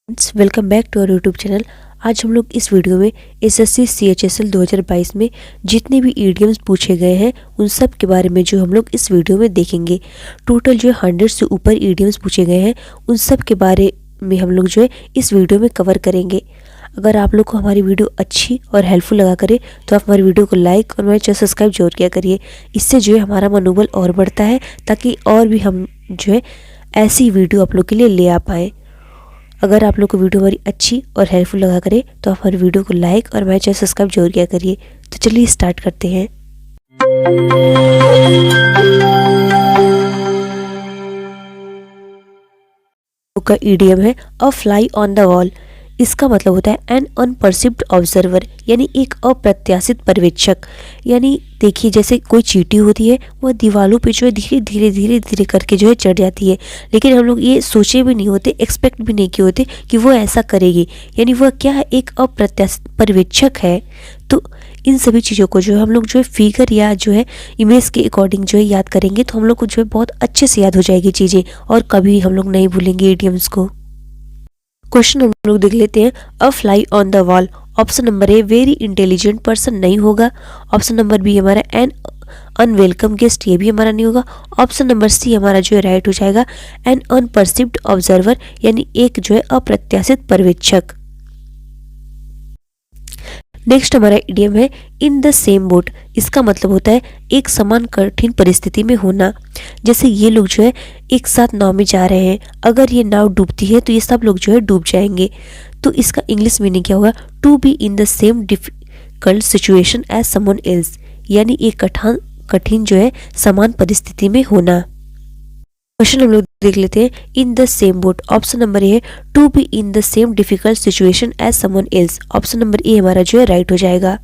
Friends, welcome back to our YouTube channel. आज हम लोग इस वीडियो में एसएससी सीएचएसएल 2022 में जितने भी ईडीएम्स पूछे गए हैं उन सब के बारे में जो हम लोग इस वीडियो में देखेंगे। टोटल जो 100 से ऊपर ईडीएम्स पूछे गए हैं उन सब के बारे में हम लोग जो है इस वीडियो में कवर करेंगे। अगर आप लोग को हमारी वीडियो अच्छी और हेल्पफुल लगा करे तो आप हमारी वीडियो को लाइक और हमारे चैनल सब्सक्राइब जरूर किया करिए। इससे जो है हमारा मनोबल और बढ़ता है ताकि और भी हम जो है ऐसी वीडियो आप लोग के लिए ले आ पाएँ। अगर आप लोग को वीडियो हमारी अच्छी और हेल्पफुल लगा करे तो आप हमारी वीडियो को लाइक और हमारे चैनल सब्सक्राइब जरूर किया करिए। तो चलिए स्टार्ट करते हैं। का ईडीएम है अ फ्लाई ऑन द वॉल। इसका मतलब होता है एन अनपर्सिव्ड ऑब्जर्वर, यानी एक अप्रत्याशित पर्यवेक्षक। यानी देखिए, जैसे कोई चींटी होती है वह दीवारों पे जो है धीरे धीरे धीरे धीरे करके जो है चढ़ जाती है, लेकिन हम लोग ये सोचे भी नहीं होते, एक्सपेक्ट भी नहीं किए होते कि वो ऐसा करेगी। यानी वह क्या है, एक अप्रत्याशित पर्यवेक्षक है। तो इन सभी चीज़ों को जो हम लोग जो है फिगर या जो है इमेज के अकॉर्डिंग जो है याद करेंगे तो हम लोग को जो है बहुत अच्छे से याद हो जाएगी चीज़ें और कभी हम लोग नहीं भूलेंगे ईडियम्स को। क्वेश्चन हम लोग देख लेते हैं। अ fly on the wall. Option number a very intelligent person नहीं होगा। ऑप्शन नंबर बी हमारा एन अनवेलकम गेस्ट, ये भी हमारा नहीं होगा। ऑप्शन नंबर सी हमारा जो है राइट हो जाएगा एन अनपर्सिव्ड ऑब्जर्वर, यानी एक जो है अप्रत्याशित पर्यवेक्षक। नेक्स्ट हमारा इडियम है इन द सेम बोट। इसका मतलब होता है एक समान कठिन परिस्थिति में होना। जैसे ये लोग जो है एक साथ नाव में जा रहे हैं, अगर ये नाव डूबती है तो ये सब लोग जो है डूब जाएंगे। तो इसका इंग्लिश मीनिंग क्या होगा, to be in the same difficult situation as someone else, यानी एक कठिन जो है समान परिस्थिति में होना। क्वेश्चन हम लोग देख लेते हैं। In the same boat. Option number A है to be in the same difficult situation as someone else. Option number A हमारा जो है राइट हो जाएगा।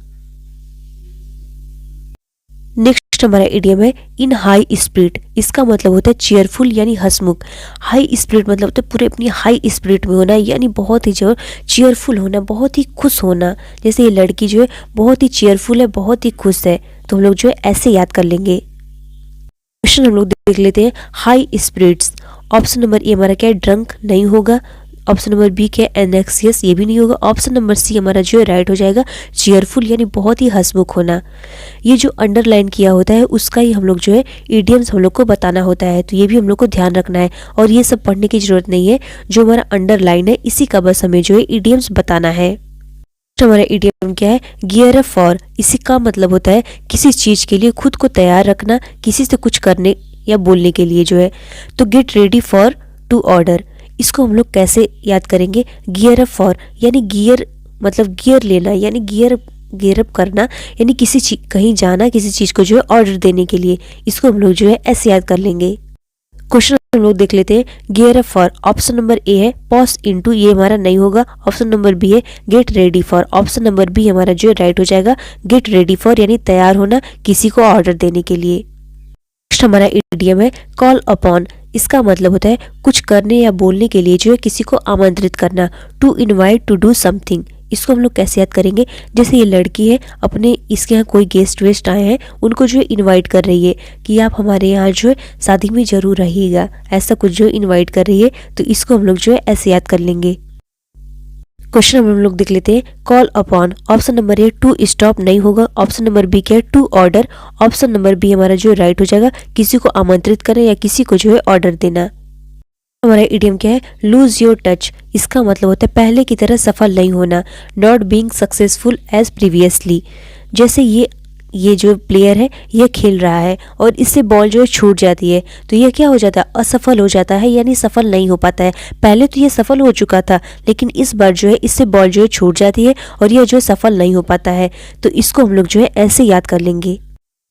नेक्स्ट हमारा इडियम है इन हाई स्पिरिट। इसका मतलब होता है चीयरफुल यानी हंसमुख। हाई स्पिरिट मतलब होता है पूरे अपनी हाई स्पिरिट में होना, यानी बहुत ही जो चीयरफुल होना, बहुत ही खुश होना। जैसे ये लड़की जो है बहुत ही चीयरफुल है, बहुत ही खुश है, तो हम लोग जो है ऐसे याद कर लेंगे। क्वेश्चन हम लोग देख लेते हैं। High spirits. Option number A हमारा क्या है, ड्रंक नहीं होगा। ऑप्शन नंबर बी क्या है, एनेक्सियस, ये भी नहीं होगा। ऑप्शन नंबर सी हमारा जो है राइट हो जाएगा चीयरफुल, यानी बहुत ही हंसमुख होना। ये जो अंडरलाइन किया होता है उसका ही हम लोग जो है इडियम्स हम लोग को बताना होता है, तो ये भी हम लोग को ध्यान रखना है और ये सब पढ़ने की जरूरत नहीं है। जो हमारा अंडरलाइन है इसी का बस हमें जो है इडियम्स बताना है। हमारा इडियम क्या है, गियर अप फॉर। इसी का मतलब होता है किसी चीज के लिए खुद को तैयार रखना, किसी से कुछ करने या बोलने के लिए जो है। तो get ready for to order. इसको हम लोग कैसे याद करेंगे, गियर अप फॉर, यानी गियर मतलब गियर लेना, यानी गियर अप करना, यानी किसी कहीं जाना, किसी चीज को जो है ऑर्डर देने के लिए। इसको हम लोग जो है ऐसे याद कर लेंगे। क्वेश्चन हम लोग देख लेते हैं। Gear up for. Option number A है पॉज इनटू, ये हमारा नहीं होगा। ऑप्शन नंबर बी है get ready for. Option number B हमारा जो राइट हो जाएगा गेट रेडी फॉर, यानी तैयार होना किसी को ऑर्डर देने के लिए। नेक्स्ट हमारा इडियम है कॉल अपॉन। इसका मतलब होता है कुछ करने या बोलने के लिए जो है किसी को आमंत्रित करना। To invite to do something. इसको हम लोग कैसे याद करेंगे, जैसे ये लड़की है अपने इसके यहाँ कोई गेस्ट वेस्ट आए हैं, उनको जो है इनवाइट कर रही है कि आप हमारे यहाँ जो है शादी में जरूर रहिएगा, ऐसा कुछ जो इनवाइट कर रही है, तो इसको हम लोग जो है ऐसे याद कर लेंगे। क्वेश्चन हम लोग देख लेते हैं। Call upon. Option number A to stop नहीं होगा। ऑप्शन नंबर बी क्या है, to order. Option number B हमारा जो राइट हो जाएगा किसी को आमंत्रित करना या किसी को जो है ऑर्डर देना। हमारा इडियम क्या है, लूज योर टच। इसका मतलब होता है पहले की तरह सफल नहीं होना। Not being successful as previously. जैसे ये जो प्लेयर है ये खेल रहा है और इससे बॉल जो है छूट जाती है, तो ये क्या हो जाता है, असफल हो जाता है, यानी सफल नहीं हो पाता है। पहले तो ये सफल हो चुका था, लेकिन इस बार जो है इससे बॉल जो है छूट जाती है और यह जो है सफल नहीं हो पाता है, तो इसको हम लोग जो है ऐसे याद कर लेंगे।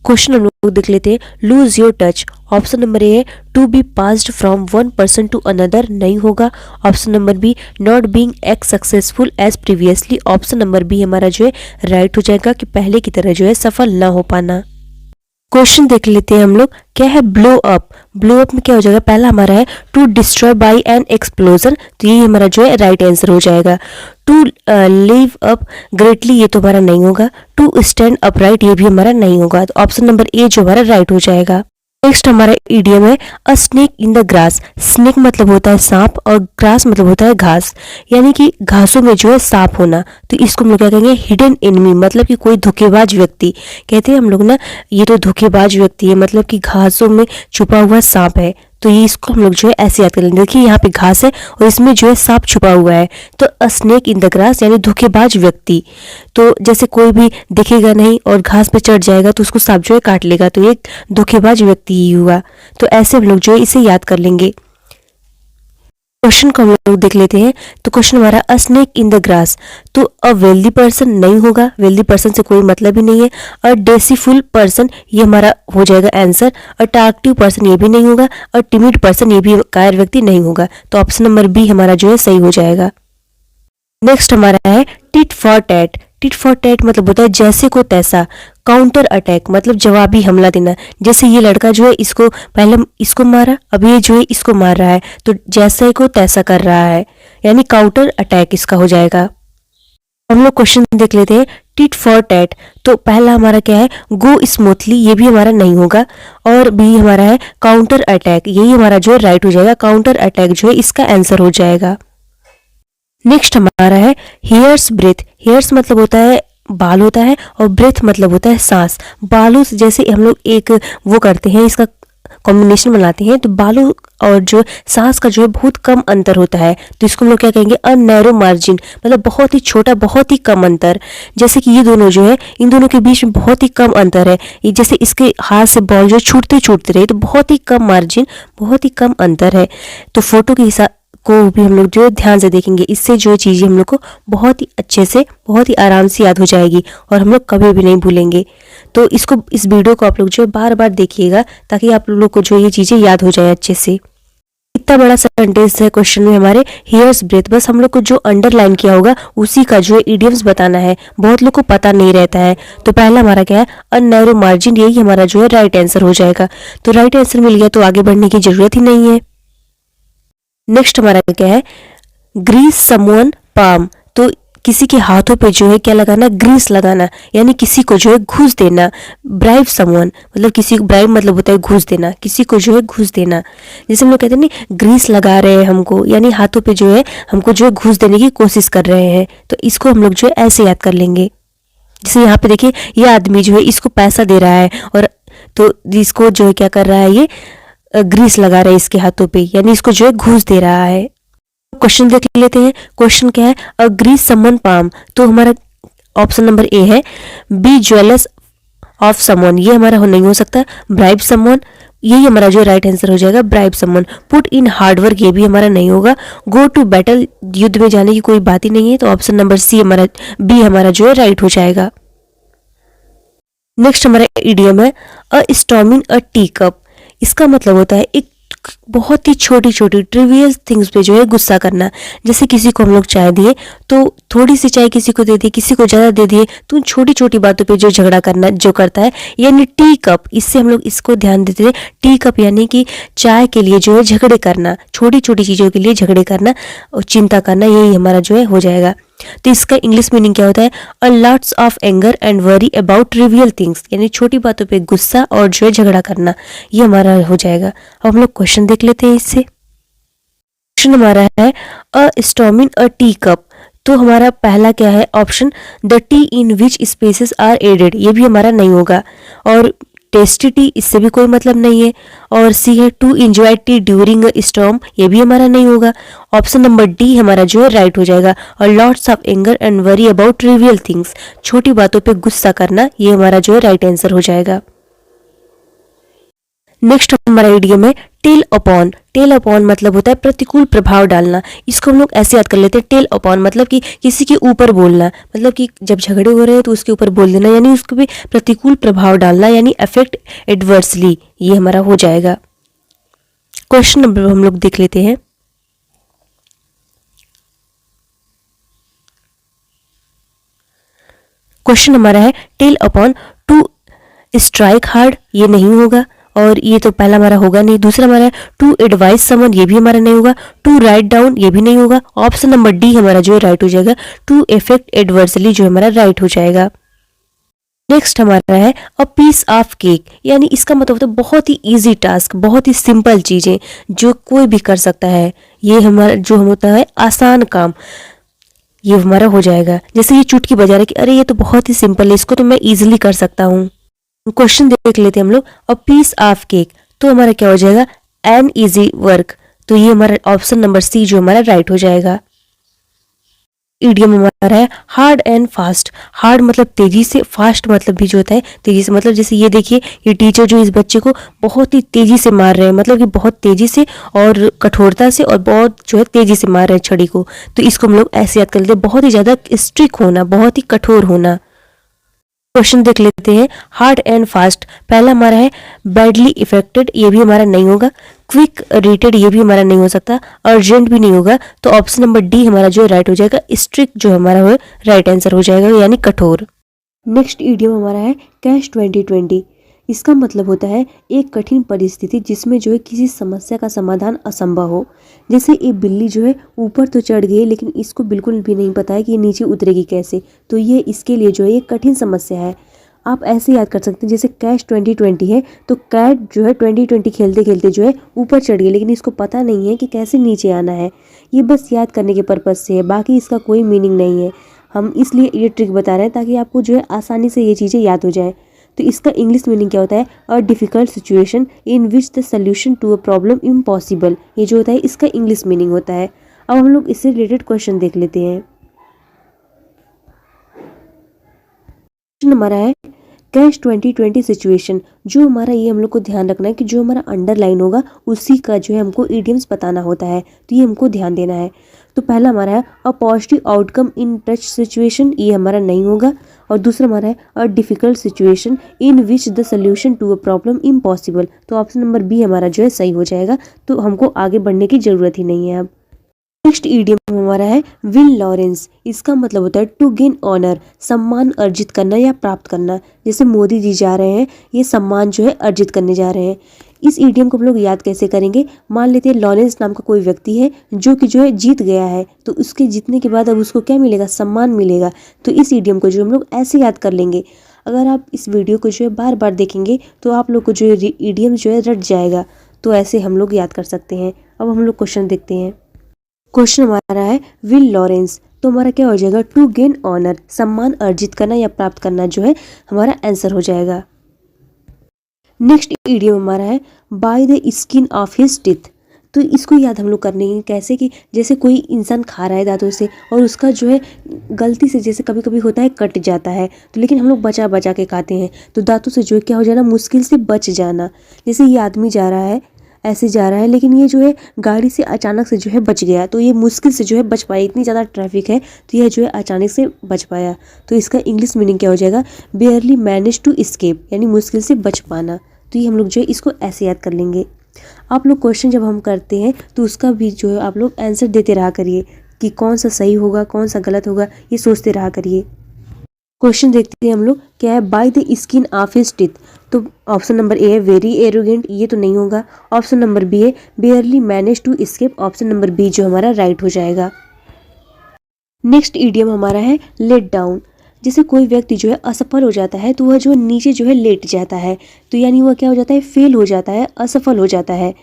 क्वेश्चन हम लोग देख लेते हैं। Lose your touch. Option number A है to be passed from one person to another, नहीं होगा। Option number B not being as successful as previously. Option number B हमारा जो है राइट हो जाएगा कि पहले की तरह जो है सफल ना हो पाना। क्वेश्चन देख लेते हैं हम लोग। क्या है ब्लो अप। ब्लो अप में क्या हो जाएगा, पहला हमारा है to destroy by an explosion, तो ये हमारा जो है राइट आंसर हो जाएगा। टू लिव अप ग्रेटली, ये तो हमारा नहीं होगा। टू स्टैंड अपराइट, ये भी हमारा नहीं होगा। तो ऑप्शन नंबर ए जो हमारा राइट हो जाएगा। नेक्स्ट हमारा इडियम है अ snake in the grass. Snake मतलब होता है सांप और ग्रास मतलब होता है घास, यानी कि घासों में जो है सांप होना। तो इसको हम लोग क्या कहेंगे, हिडन एनिमी, मतलब कि कोई धोखेबाज व्यक्ति। कहते हैं हम लोग ना, ये तो धोखेबाज व्यक्ति है, मतलब कि घासों में छुपा हुआ सांप है। तो ये इसको हम लोग जो है ऐसे याद कर लेंगे। देखिए यहाँ पे घास है और इसमें जो है सांप छुपा हुआ है। तो अ स्नेक इन द ग्रास यानी धोखेबाज व्यक्ति। तो जैसे कोई भी दिखेगा नहीं और घास पे चढ़ जाएगा तो उसको सांप जो है काट लेगा, तो एक धोखेबाज व्यक्ति ही हुआ। तो ऐसे हम लोग जो है इसे याद कर लेंगे। क्वेश्चन को हम लोग देख लेते हैं। तो क्वेश्चन हमारा अ स्नेक इन द ग्रास। तो अ वेल्दी पर्सन नहीं होगा, वेल्दी पर्सन से कोई मतलब ही नहीं है। अ डेसीफुल पर्सन ये हमारा हो जाएगा आंसर। अ टाक्टिव पर्सन ये भी नहीं होगा। अ टिमिड पर्सन ये भी कायर व्यक्ति नहीं होगा। तो ऑप्शन नंबर बी हमारा जो है सही हो जाएगा। नेक्स्ट हमारा है tit for tat. Tit for tat मतलब होता है जैसे को तैसा। काउंटर अटैक मतलब जवाबी हमला देना। जैसे ये लड़का जो है इसको पहले इसको मारा, अब ये जो है इसको मार रहा है, तो जैसे को तैसा कर रहा है, यानी काउंटर अटैक इसका हो जाएगा। हम लोग क्वेश्चन देख लेते हैं। टिट फॉर टैट, तो पहला हमारा क्या है, गो स्मूथली, ये भी हमारा नहीं होगा। और बी हमारा है काउंटर अटैक, यही हमारा जो है राइट हो जाएगा। काउंटर अटैक जो है इसका आंसर हो जाएगा। नेक्स्ट हमारा है हेयर्स ब्रेथ। हेयर्स मतलब होता है बाल होता है और ब्रेथ मतलब होता है सांस। बालों से जैसे हम लोग एक वो करते हैं, इसका कॉम्बिनेशन बनाते हैं, तो बालों और जो सांस का जो है बहुत कम अंतर होता है। तो इसको हम लोग क्या कहेंगे, अ नैरो मार्जिन, मतलब बहुत ही छोटा, बहुत ही कम अंतर। जैसे कि ये दोनों जो है, इन दोनों के बीच में बहुत ही कम अंतर है। ये जैसे इसके हाथ से बॉल जो छूटते छूटते रहे, तो बहुत ही कम मार्जिन, बहुत ही कम अंतर है। तो फोटो के हिसाब को भी हम लोग जो है ध्यान से देखेंगे, इससे जो चीज़ें हम लोग को बहुत ही अच्छे से, बहुत ही आराम से याद हो जाएगी और हम लोग कभी भी नहीं भूलेंगे। तो इस वीडियो को आप लोग जो है बार बार देखिएगा, ताकि आप लोग को जो ये चीज़ें याद हो जाए अच्छे से। इतना बड़ा सेंटेंस है क्वेश्चन में हमारे हेयर्स ब्रेथ। बस हम लोग को जो अंडरलाइन किया होगा उसी का जो है इडियम्स बताना है। बहुत लोग को पता नहीं रहता है। तो पहला हमारा क्या है, अ नैरो मार्जिन, यही हमारा जो है राइट आंसर हो जाएगा। तो राइट आंसर मिल गया, तो आगे बढ़ने की जरूरत ही नहीं है। नेक्स्ट हमारा क्या है, ग्रीस समवन पाम। तो किसी के हाथों पे जो है क्या लगाना, ग्रीस लगाना, यानी किसी को जो है घूस देना। ब्राइब समवन मतलब किसी को, ब्राइब मतलब होता है घूस देना, किसी को जो है घूस देना। जैसे हम लोग कहते हैं ना, ग्रीस लगा रहे हैं हमको, यानी हाथों पे जो है हमको जो है घूस देने की कोशिश कर रहे हैं। तो इसको हम लोग जो है ऐसे याद कर लेंगे। जैसे यहाँ पे देखिए, ये आदमी जो है इसको पैसा दे रहा है, और तो इसको जो है क्या कर रहा है, ये ग्रीस लगा रहा है इसके हाथों पे, यानी इसको जो है घूस दे रहा है। क्वेश्चन देख लेते हैं। क्वेश्चन क्या है, अ ग्रीस समवन पाम। तो हमारा ऑप्शन नंबर ए है, बी ज्वेलस ऑफ समवन, ये हमारा नहीं हो सकता। ब्राइब समवन, यही हमारा जो राइट आंसर हो जाएगा, bribe someone. Put in hard work, ये भी हमारा नहीं होगा। गो टू बैटल, युद्ध में जाने की कोई बात ही नहीं है। तो ऑप्शन नंबर सी हमारा, बी हमारा जो है राइट हो जाएगा। नेक्स्ट हमारा इडियम है, a storm in a tea cup. इसका मतलब होता है एक बहुत ही छोटी छोटी ट्रिवियल थिंग्स पे जो है गुस्सा करना। जैसे किसी को हम लोग चाय दिए, तो थोड़ी सी चाय किसी को दे दी, किसी को ज़्यादा दे दिए, तो उन छोटी छोटी बातों पे जो झगड़ा करना जो करता है, यानी टी कप। इससे हम लोग इसको ध्यान देते थे। टी कप यानी कि चाय के लिए जो है झगड़े करना, छोटी छोटी चीज़ों के लिए झगड़े करना और चिंता करना, यही हमारा जो है हो जाएगा। तो इसका इंग्लिश मीनिंग क्या होता है, a lots of anger and worry about trivial things, यानी छोटी बातों पे गुस्सा और जो है झगड़ा करना, ये हमारा हो जाएगा। अब हम लोग क्वेश्चन देख लेते हैं इससे। क्वेश्चन हमारा है, a storm in a tea cup. तो हमारा पहला क्या है option, the tea in which spaces are added, ये भी हमारा नहीं होगा। और टेस्टी टी, इससे भी कोई मतलब नहीं है। और सी है, to enjoy tea during a storm, ये भी हमारा नहीं होगा। ऑप्शन नंबर डी हमारा जो है राइट हो जाएगा। और lots of anger and worry about trivial things, छोटी बातों पे गुस्सा करना, ये हमारा जो है राइट आंसर हो जाएगा। नेक्स्ट हमारा इडियम है, टेल अपॉन। टेल अपॉन मतलब होता है प्रतिकूल प्रभाव डालना। इसको हम लोग ऐसे याद कर लेते हैं, टेल अपॉन मतलब कि किसी के ऊपर बोलना, मतलब कि जब झगड़े हो रहे हैं तो उसके ऊपर बोल देना, यानी उसको भी प्रतिकूल प्रभाव डालना, यानी अफेक्ट एडवर्सली, ये हमारा हो जाएगा। क्वेश्चन नंबर हम लोग देख लेते हैं। क्वेश्चन हमारा है, tell upon to strike hard, ये नहीं होगा। और ये तो पहला हमारा होगा नहीं। दूसरा हमारा टू एडवाइस समवन, ये भी हमारा नहीं होगा। टू राइट डाउन, ये भी नहीं होगा। ऑप्शन नंबर डी हमारा जो है राइट हो जाएगा, टू इफेक्ट एडवर्सली, जो हमारा राइट हो जाएगा। नेक्स्ट हमारा है अ पीस ऑफ केक, यानी इसका मतलब होता है बहुत ही इजी टास्क, बहुत ही सिंपल चीजें जो कोई भी कर सकता है। ये हमारा जो हम होता है आसान काम, ये हमारा हो जाएगा। जैसे ये चुटकी बजा रहा है कि अरे ये तो बहुत ही सिंपल है, इसको तो मैं इजीली कर सकता हूँ। क्वेश्चन देख लेते हैं हम लोग, अ पीस ऑफ केक, तो हमारा क्या हो जाएगा, एन इजी वर्क। तो ये हमारा ऑप्शन नंबर सी जो हमारा राइट हो जाएगा। इडियम हमारा है हार्ड एंड फास्ट। हार्ड मतलब तेजी से, फास्ट मतलब भी जो होता है तेजी से। मतलब जैसे ये देखिए, ये टीचर जो इस बच्चे को बहुत ही तेजी से मार रहे हैं, मतलब कि बहुत तेजी से और कठोरता से और बहुत जो है तेजी से मार रहे हैं छड़ी को। तो इसको हम लोग ऐसे याद कर लेते हैं, बहुत ही ज्यादा स्ट्रिक्ट होना, बहुत ही कठोर होना। क्वेश्चन देख लेते हैं, हार्ड एंड फास्ट। पहला हमारा है बैडली इफेक्टेड, ये भी हमारा नहीं होगा। क्विक रेटेड, ये भी हमारा नहीं हो सकता। अर्जेंट भी नहीं होगा। तो ऑप्शन नंबर डी हमारा जो राइट हो जाएगा। स्ट्रिक्ट जो हमारा हो राइट आंसर हो जाएगा, यानी कठोर। नेक्स्ट इडियम हमारा है कैश 2020। इसका मतलब होता है एक कठिन परिस्थिति जिसमें जो है किसी समस्या का समाधान असंभव हो। जैसे ये बिल्ली जो है ऊपर तो चढ़ गई, लेकिन इसको बिल्कुल भी नहीं पता है कि ये नीचे उतरेगी कैसे। तो ये इसके लिए जो है ये कठिन समस्या है। आप ऐसे याद कर सकते हैं, जैसे कैश 2020 है तो कैट जो है 2020 खेलते खेलते जो है ऊपर चढ़ गई, लेकिन इसको पता नहीं है कि कैसे नीचे आना है। ये बस याद करने के पर्पज़ से है, बाकी इसका कोई मीनिंग नहीं है। हम इसलिए ये ट्रिक बता रहे हैं ताकि आपको जो है आसानी से ये चीज़ें याद हो जाए। तो इसका इंग्लिश मीनिंग क्या होता है, a difficult situation in which the solution to a problem impossible. ये जो होता है इसका इंग्लिश मीनिंग होता है। अब हम लोग इससे रिलेटेड क्वेश्चन देख लेते हैं। क्वेश्चन हमारा है कैश 2020 सिचुएशन। जो हमारा ये हम लोग को ध्यान रखना है कि जो हमारा अंडरलाइन होगा उसी का जो है हमको इडियम्स बताना होता है। तो ये हमको ध्यान देना है। तो पहला हमारा है a positive outcome in touch situation, ये हमारा नहीं होगा। और दूसरा हमारा है a difficult situation in which the solution to a problem impossible. तो ऑप्शन नंबर बी हमारा जो है सही हो जाएगा। तो हमको आगे बढ़ने की ज़रूरत ही नहीं है अब। नेक्स्ट इडियम हमारा है विन लॉरेंस। इसका मतलब होता है टू गेन ऑनर, सम्मान अर्जित करना या प्राप्त करना। जैसे मोदी जी जा रहे हैं, ये सम्मान जो है अर्जित करने जा रहे हैं। इस इडियम को हम लोग याद कैसे करेंगे, मान लेते हैं लॉरेंस नाम का कोई व्यक्ति है जो कि जो है जीत गया है, तो उसके जीतने के बाद अब उसको क्या मिलेगा, सम्मान मिलेगा। तो इस इडियम को जो हम लोग ऐसे याद कर लेंगे। अगर आप इस वीडियो को जो है बार बार देखेंगे तो आप लोग को जो है इडियम जो है रट जाएगा। तो ऐसे हम लोग याद कर सकते हैं। अब हम लोग क्वेश्चन देखते हैं। क्वेश्चन हमारा है विन लॉरेंस, तो हमारा क्या हो जाएगा, टू गेन ऑनर, सम्मान अर्जित करना या प्राप्त करना जो है हमारा आंसर हो जाएगा। नेक्स्ट इडियम हमारा है by the skin of his teeth. तो इसको याद हम लोग करने हैं कैसे, कि जैसे कोई इंसान खा रहा है दांतों से और उसका जो है गलती से, जैसे कभी कभी होता है कट जाता है, तो लेकिन हम लोग बचा बचा के खाते हैं। तो दांतों से जो है क्या हो जाना, मुश्किल से बच जाना। जैसे ये आदमी जा रहा है, ऐसे जा रहा है, लेकिन ये जो है गाड़ी से अचानक से जो है बच गया, तो ये मुश्किल से जो है बच पाया। इतनी ज़्यादा ट्रैफिक है तो यह जो है अचानक से बच पाया। तो इसका इंग्लिश मीनिंग क्या हो जाएगा, बेयरली मैनेज टू एस्केप, यानी मुश्किल से बच पाना। तो ये हम लोग जो है इसको ऐसे याद कर लेंगे। आप लोग क्वेश्चन जब हम करते हैं तो उसका भी जो है आप लोग आंसर देते रहा करिए कि कौन सा सही होगा कौन सा गलत होगा, ये सोचते रहा करिए। क्वेश्चन देखते हैं हम लोग, क्या है by the skin of his teeth. तो ऑप्शन नंबर ए है वेरी एरोगेंट, ये तो नहीं होगा। ऑप्शन नंबर बी है barely manage to escape, option number B जो हमारा राइट हो जाएगा। नेक्स्ट इडियम हमारा है लेट डाउन। जैसे कोई व्यक्ति जो है असफल हो जाता है तो वह जो नीचे जो है लेट जाता है, तो यानी वह क्या हो जाता है, फेल हो जाता है, असफल हो जाता है,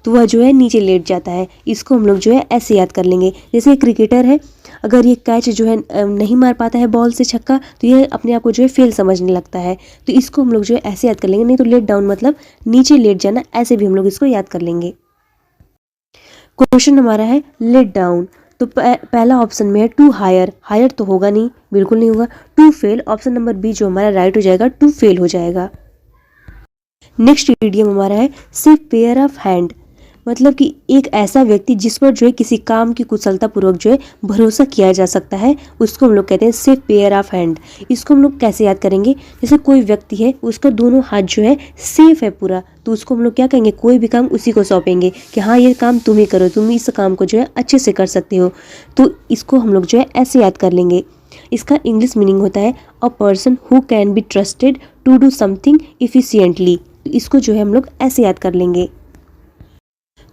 तो वह जो है नीचे लेट जाता है। इसको हम लोग जो है ऐसे याद कर लेंगे। जैसे एक क्रिकेटर है, अगर ये कैच जो है नहीं मार पाता है बॉल से छक्का, तो ये अपने आप को जो है फेल समझने लगता है। तो इसको हम लोग जो है ऐसे याद कर लेंगे। नहीं तो लेट डाउन मतलब नीचे लेट जाना, ऐसे भी हम लोग इसको याद कर लेंगे। क्वेश्चन हमारा है लेट डाउन, तो पहला ऑप्शन में है टू हायर। हायर तो होगा नहीं, बिल्कुल नहीं होगा। To fail, option number B जो हमारा राइट हो जाएगा, टू फेल हो जाएगा। नेक्स्ट इडियम हमारा है सिर्फ पेयर ऑफ हैंड, मतलब कि एक ऐसा व्यक्ति जिस पर जो है किसी काम की कुशलता पूर्वक जो है भरोसा किया जा सकता है, उसको हम लोग कहते हैं सिर्फ पेयर ऑफ हैंड। इसको हम लोग कैसे याद करेंगे, जैसे कोई व्यक्ति है उसका दोनों हाथ जो है सेफ है पूरा, तो उसको हम लोग क्या कहेंगे, कोई भी काम उसी को सौंपेंगे कि हाँ ये काम तुम ही करो, तुम इस काम को जो है अच्छे से कर सकते हो। तो इसको हम लोग जो है ऐसे याद कर लेंगे। इसका इंग्लिश मीनिंग होता है a person who can be trusted to do something efficiently. इसको जो है हम लोग ऐसे याद कर लेंगे।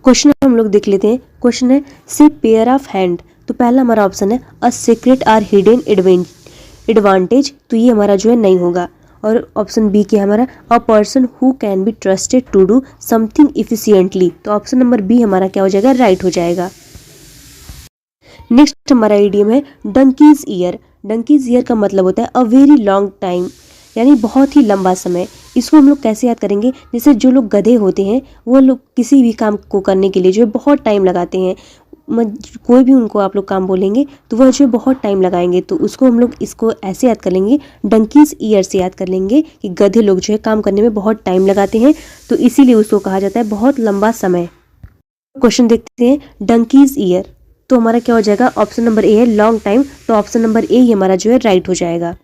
क्वेश्चन हम लोग देख लेते हैं। क्वेश्चन है सिर्फ पेयर ऑफ हैंड, तो पहला हमारा ऑप्शन है a secret or hidden advantage, तो ये हमारा जो है नहीं होगा। और ऑप्शन बी क्या है हमारा, a person who can be trusted to do something efficiently. तो ऑप्शन नंबर बी हमारा क्या हो जाएगा, राइट हो जाएगा। नेक्स्ट हमारा इडियम है डंकीज ईयर। डंकीज ईयर का मतलब होता है अ वेरी लॉन्ग टाइम, यानी बहुत ही लंबा समय। इसको हम लोग कैसे याद करेंगे, जैसे जो लोग गधे होते हैं वो लोग किसी भी काम को करने के लिए जो है बहुत टाइम लगाते हैं। कोई भी उनको आप लोग काम बोलेंगे तो वह जो है बहुत टाइम लगाएंगे, तो उसको हम लोग इसको ऐसे याद कर लेंगे, डंकीज ईयर से याद कर लेंगे कि गधे लोग जो है काम करने में बहुत टाइम लगाते हैं, तो इसीलिए उसको कहा जाता है बहुत लंबा समय। क्वेश्चन देखते हैं, डंकीज ईयर, तो हमारा क्या हो जाएगा, ऑप्शन नंबर ए है लॉन्ग टाइम, तो ऑप्शन नंबर ए ही हमारा जो है राइट हो जाएगा।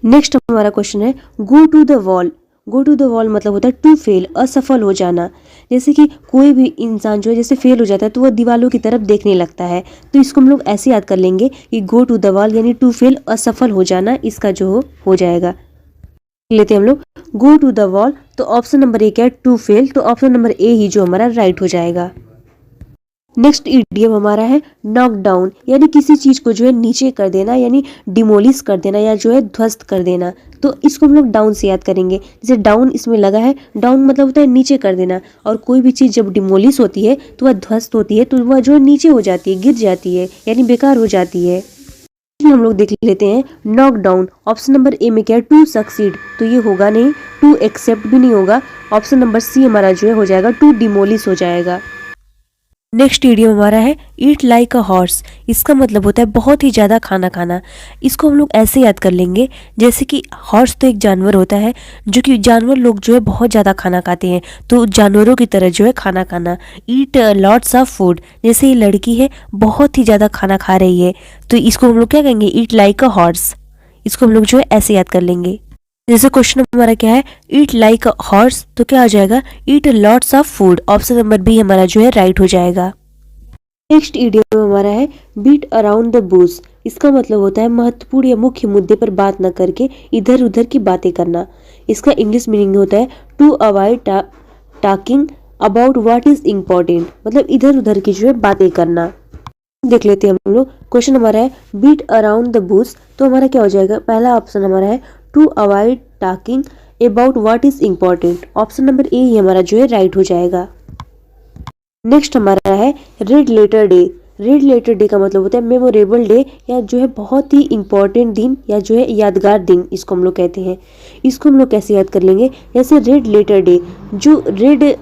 नेक्स्ट हमारा क्वेश्चन है go to the wall. Go to the wall मतलब होता है टू फेल, असफल हो जाना। जैसे कि कोई भी इंसान जो है जैसे फेल हो जाता है तो वह दीवालों की तरफ देखने लगता है, तो इसको हम लोग ऐसे याद कर लेंगे कि गो टू द वॉल यानी टू फेल, असफल हो जाना, इसका जो हो जाएगा। लेते हैं हम लोग गो टू द वॉल, तो ऑप्शन नंबर ए क्या है, टू फेल, तो ऑप्शन नंबर ए ही जो हमारा राइट हो जाएगा। नेक्स्ट इडियम हमारा है नॉक डाउन, यानी किसी चीज को जो है नीचे कर देना, यानी डिमोलिश कर देना या जो है ध्वस्त कर देना, तो इसको हम लोग डाउन से याद करेंगे। जैसे डाउन इसमें लगा है, डाउन मतलब होता है नीचे कर देना, और कोई भी चीज जब डिमोलिश होती है तो वह ध्वस्त होती है, तो वह जो है नीचे हो जाती है, गिर जाती है, यानी बेकार हो जाती है। हम लोग देख लेते हैं नॉक डाउन, ऑप्शन नंबर ए में क्या है, टू सक्सीड, तो ये होगा नहीं, टू एक्सेप्ट भी नहीं होगा, ऑप्शन नंबर सी हमारा जो है हो जाएगा, टू डिमोलिश हो जाएगा। नेक्स्ट इडियम हमारा है ईट लाइक अ हॉर्स। इसका मतलब होता है बहुत ही ज़्यादा खाना खाना। इसको हम लोग ऐसे याद कर लेंगे, जैसे कि हॉर्स तो एक जानवर होता है, जो कि जानवर लोग जो है बहुत ज़्यादा खाना खाते हैं, तो जानवरों की तरह जो है खाना खाना, ईट लॉट्स ऑफ फूड। जैसे ये लड़की है बहुत ही ज़्यादा खाना खा रही है, तो इसको हम लोग क्या कहेंगे, ईट लाइक अ हॉर्स। इसको हम लोग जो है ऐसे याद कर लेंगे। जैसे क्वेश्चन हमारा क्या है, ईट लाइक अ हॉर्स, तो क्या हो जाएगा, eat lots of food, option number B हमारा जो है राइट हो जाएगा। नेक्स्ट इडियम हमारा है बीट अराउंड द बुश। इसका मतलब होता है महत्वपूर्ण या मुख्य मुद्दे पर बात न करके इधर उधर की बातें करना। इसका इंग्लिश मीनिंग होता है to avoid talking about what is important, मतलब इधर उधर की जो है बातें करना। देख लेते हैं हम लोग, क्वेश्चन हमारा है बीट अराउंड द बुश, तो हमारा क्या हो जाएगा, पहला ऑप्शन हमारा है to avoid talking about what is important, option number A ही हमारा जो है राइट हो जाएगा। नेक्स्ट हमारा है red letter day. Red letter day का मतलब होता है मेमोरेबल डे, या जो है बहुत ही इंपॉर्टेंट दिन, या जो है यादगार दिन, इसको हम लोग कहते हैं। इसको हम लोग कैसे याद कर लेंगे, जैसे रेड लेटर डे, जो रेड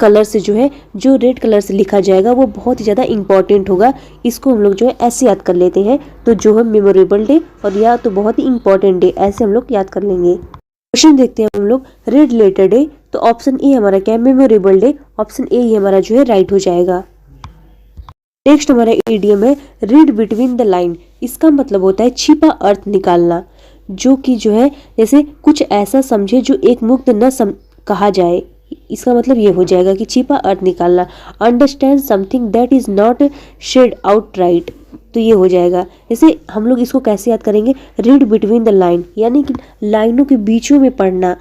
कलर से जो है, जो रेड कलर से लिखा जाएगा वो बहुत ही ज़्यादा इंपॉर्टेंट होगा, इसको हम लोग जो है ऐसे याद कर लेते हैं। तो जो है मेमोरेबल डे और या तो बहुत ही इंपॉर्टेंट डे, ऐसे हम लोग याद कर लेंगे। क्वेश्चन देखते हैं हम लोग, रेड लेटर डे, तो ऑप्शन ए हमारा क्या है, मेमोरेबल डे, ऑप्शन ए ही हमारा जो है राइट हो जाएगा। नेक्स्ट हमारा इडियम है रीड बिटवीन द लाइन। इसका मतलब होता है छिपा अर्थ निकालना, जो कि जो है जैसे कुछ ऐसा समझे जो एक मुक्त न कहा जाए, इसका मतलब ये हो जाएगा कि छिपा अर्थ निकालना। Understand something that is not shed out right, तो ये हो जाएगा। जैसे हम लोग इसको कैसे याद करेंगे, रीड बिटवीन द लाइन, यानी कि लाइनों के बीचों में पढ़ना,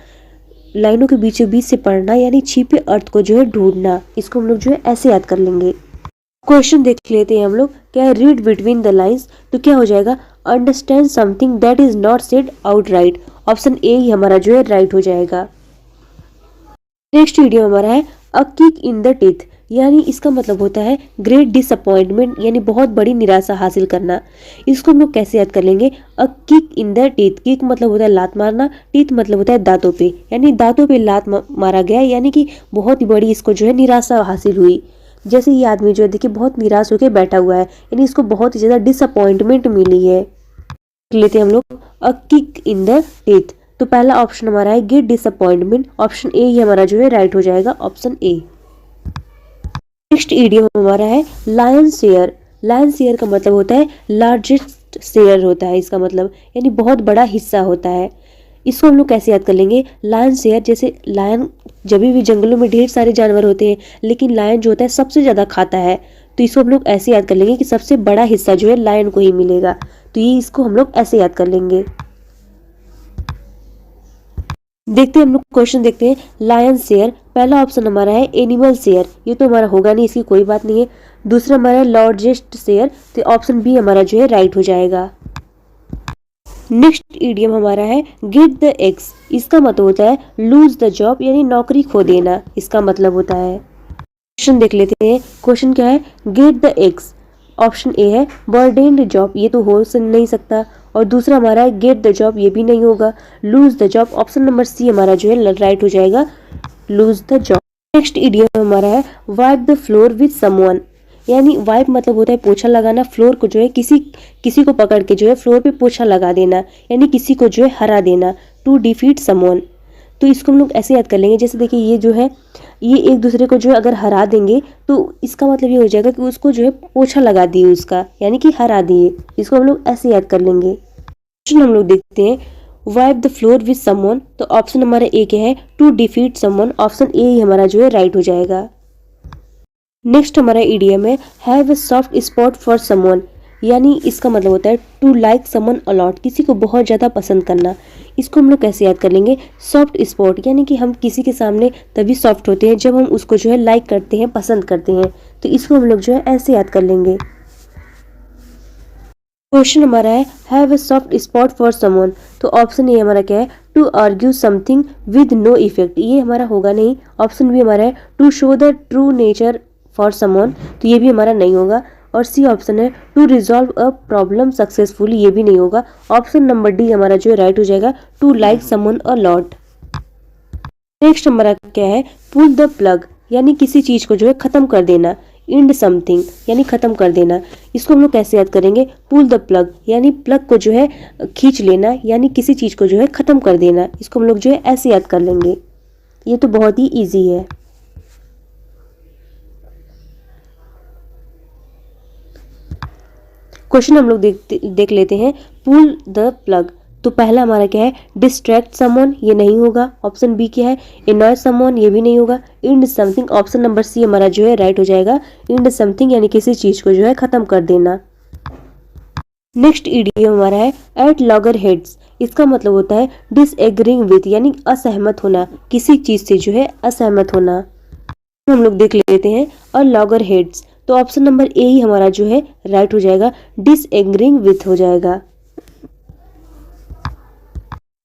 लाइनों के बीचों बीच से पढ़ना, यानी छिपे अर्थ को जो है ढूंढना, इसको हम लोग जो है ऐसे याद कर लेंगे। क्वेश्चन देख लेते हैं हम लोग, क्या है रीड बिटवीन द लाइंस, तो क्या हो जाएगा, understand something that is not said out right, option A ही हमारा जो है राइट हो जाएगा। नेक्स्ट वीडियो हमारा है a kick in the teeth, यानी इसका मतलब होता है ग्रेट डिसअपॉइंटमेंट, यानी बहुत बड़ी निराशा हासिल करना। इसको हम लोग कैसे याद कर लेंगे, a kick in the teeth, kick मतलब होता है लात मारना, टीथ मतलब होता है दांतों पे, यानी दांतों पे लात मारा गया, यानी कि बहुत ही बड़ी इसको जो है निराशा हासिल हुई। जैसे ये आदमी जो है देखिए बहुत निराश होकर बैठा हुआ है, यानी इसको बहुत ही ज्यादा डिसअपॉइंटमेंट मिली है। लेते हैं हम लोग a kick in the teeth, तो पहला ऑप्शन हमारा है गेट डिसअपॉइंटमेंट, ऑप्शन ए ही हमारा जो है राइट हो जाएगा, ऑप्शन ए। नेक्स्ट इडियम हमारा है लायन शेयर। लायन शेयर का मतलब होता है लार्जेस्ट शेयर होता है, इसका मतलब यानी बहुत बड़ा हिस्सा होता है। इसको हम लोग कैसे याद कर लेंगे, लायन शेयर, जैसे लायन जब भी जंगलों में ढेर सारे जानवर होते हैं, लेकिन लायन जो होता है सबसे ज्यादा खाता है, तो इसको हम लोग ऐसे याद कर लेंगे कि सबसे बड़ा हिस्सा जो है लायन को ही मिलेगा, तो ये इसको हम लोग ऐसे याद कर लेंगे। देखते हैं हम लोग क्वेश्चन देखते हैं, लायन शेयर, पहला ऑप्शन हमारा है एनिमल शेयर, ये तो हमारा होगा नहीं, इसकी कोई बात नहीं है। दूसरा हमारा है लार्जेस्ट शेयर, तो ऑप्शन बी हमारा जो है राइट हो जाएगा। नेक्स्ट इडियम हमारा है गेट द एग्स। इसका मतलब होता है लूज द जॉब यानी नौकरी खो देना, इसका मतलब होता है। क्वेश्चन देख लेते हैं। क्वेश्चन क्या है? Get the eggs. Option A है बर्डेन्ड जॉब, ये तो हो नहीं सकता। और दूसरा हमारा है गेट द जॉब, ये भी नहीं होगा। Lose the job, option number C हमारा जो है राइट हो जाएगा, lose the job. Next idiom हमारा है wipe the floor with someone. यानी वाइप मतलब होता है पोछा लगाना, फ्लोर को जो है किसी को पकड़ के जो है फ्लोर पे पोछा लगा देना, यानी किसी को जो है हरा देना, टू डिफीट समवन। तो इसको हम लोग ऐसे याद कर लेंगे, जैसे देखिए ये जो है ये एक दूसरे को जो है अगर हरा देंगे तो इसका मतलब ये हो जाएगा कि उसको जो है पोछा लगा दिए उसका, यानी कि हरा दिए। इसको हम लोग ऐसे याद कर लेंगे। क्वेश्चन हम लोग देखते हैं wipe the floor with someone. तो ऑप्शन हमारा ए क्या है? To defeat someone. Option A ही हमारा जो है राइट हो जाएगा। नेक्स्ट हमारा इडियम है have a soft spot for someone. यानी इसका मतलब होता है टू लाइक समवन अलॉट, किसी को बहुत ज़्यादा पसंद करना। इसको हम लोग कैसे याद कर लेंगे? सॉफ्ट स्पॉट, यानी कि हम किसी के सामने तभी सॉफ्ट होते हैं जब हम उसको जो है लाइक करते हैं, पसंद करते हैं। तो इसको हम लोग जो है ऐसे याद कर लेंगे। क्वेश्चन हमारा है have a soft spot for someone. तो ऑप्शन ए हमारा क्या है? To argue something with no effect, ये हमारा होगा नहीं। ऑप्शन बी हमारा है to show the true nature for someone, तो ये भी हमारा नहीं होगा। और सी ऑप्शन है to resolve a problem successfully, ये भी नहीं होगा। ऑप्शन नंबर डी हमारा जो है राइट हो जाएगा, to like someone a lot. Next हमारा क्या है? पुल द प्लग, यानी किसी चीज को जो है खत्म कर देना। इंड समथिंग यानी खत्म कर देना। इसको हम लोग कैसे याद करेंगे? पुल द प्लग, यानी प्लग को जो है खींच लेना, यानी किसी चीज को जो है खत्म कर देना। इसको हम लोग जो है ऐसे याद कर लेंगे। ये तो बहुत ही इजी है। क्वेश्चन हम लोग देख लेते हैं। पुल द प्लग, तो पहला हमारा क्या है? डिस्ट्रैक्ट समवन, ये नहीं होगा। ऑप्शन बी क्या है? इनॉय समवन, ये भी नहीं होगा। End something, option number C हमारा जो है राइट हो जाएगा, इंड समथिंग यानी किसी चीज को जो है खत्म कर देना। नेक्स्ट इडियम हमारा है एट लॉगर हेड्स। इसका मतलब होता है डिसएग्रीइंग विथ, यानी असहमत होना, किसी चीज से जो है असहमत होना। हम लोग देख लेते हैं और लॉगर हेड्स, तो ऑप्शन नंबर ए ही हमारा जो है राइट हो जाएगा, डिसएग्रीइंग विथ हो जाएगा।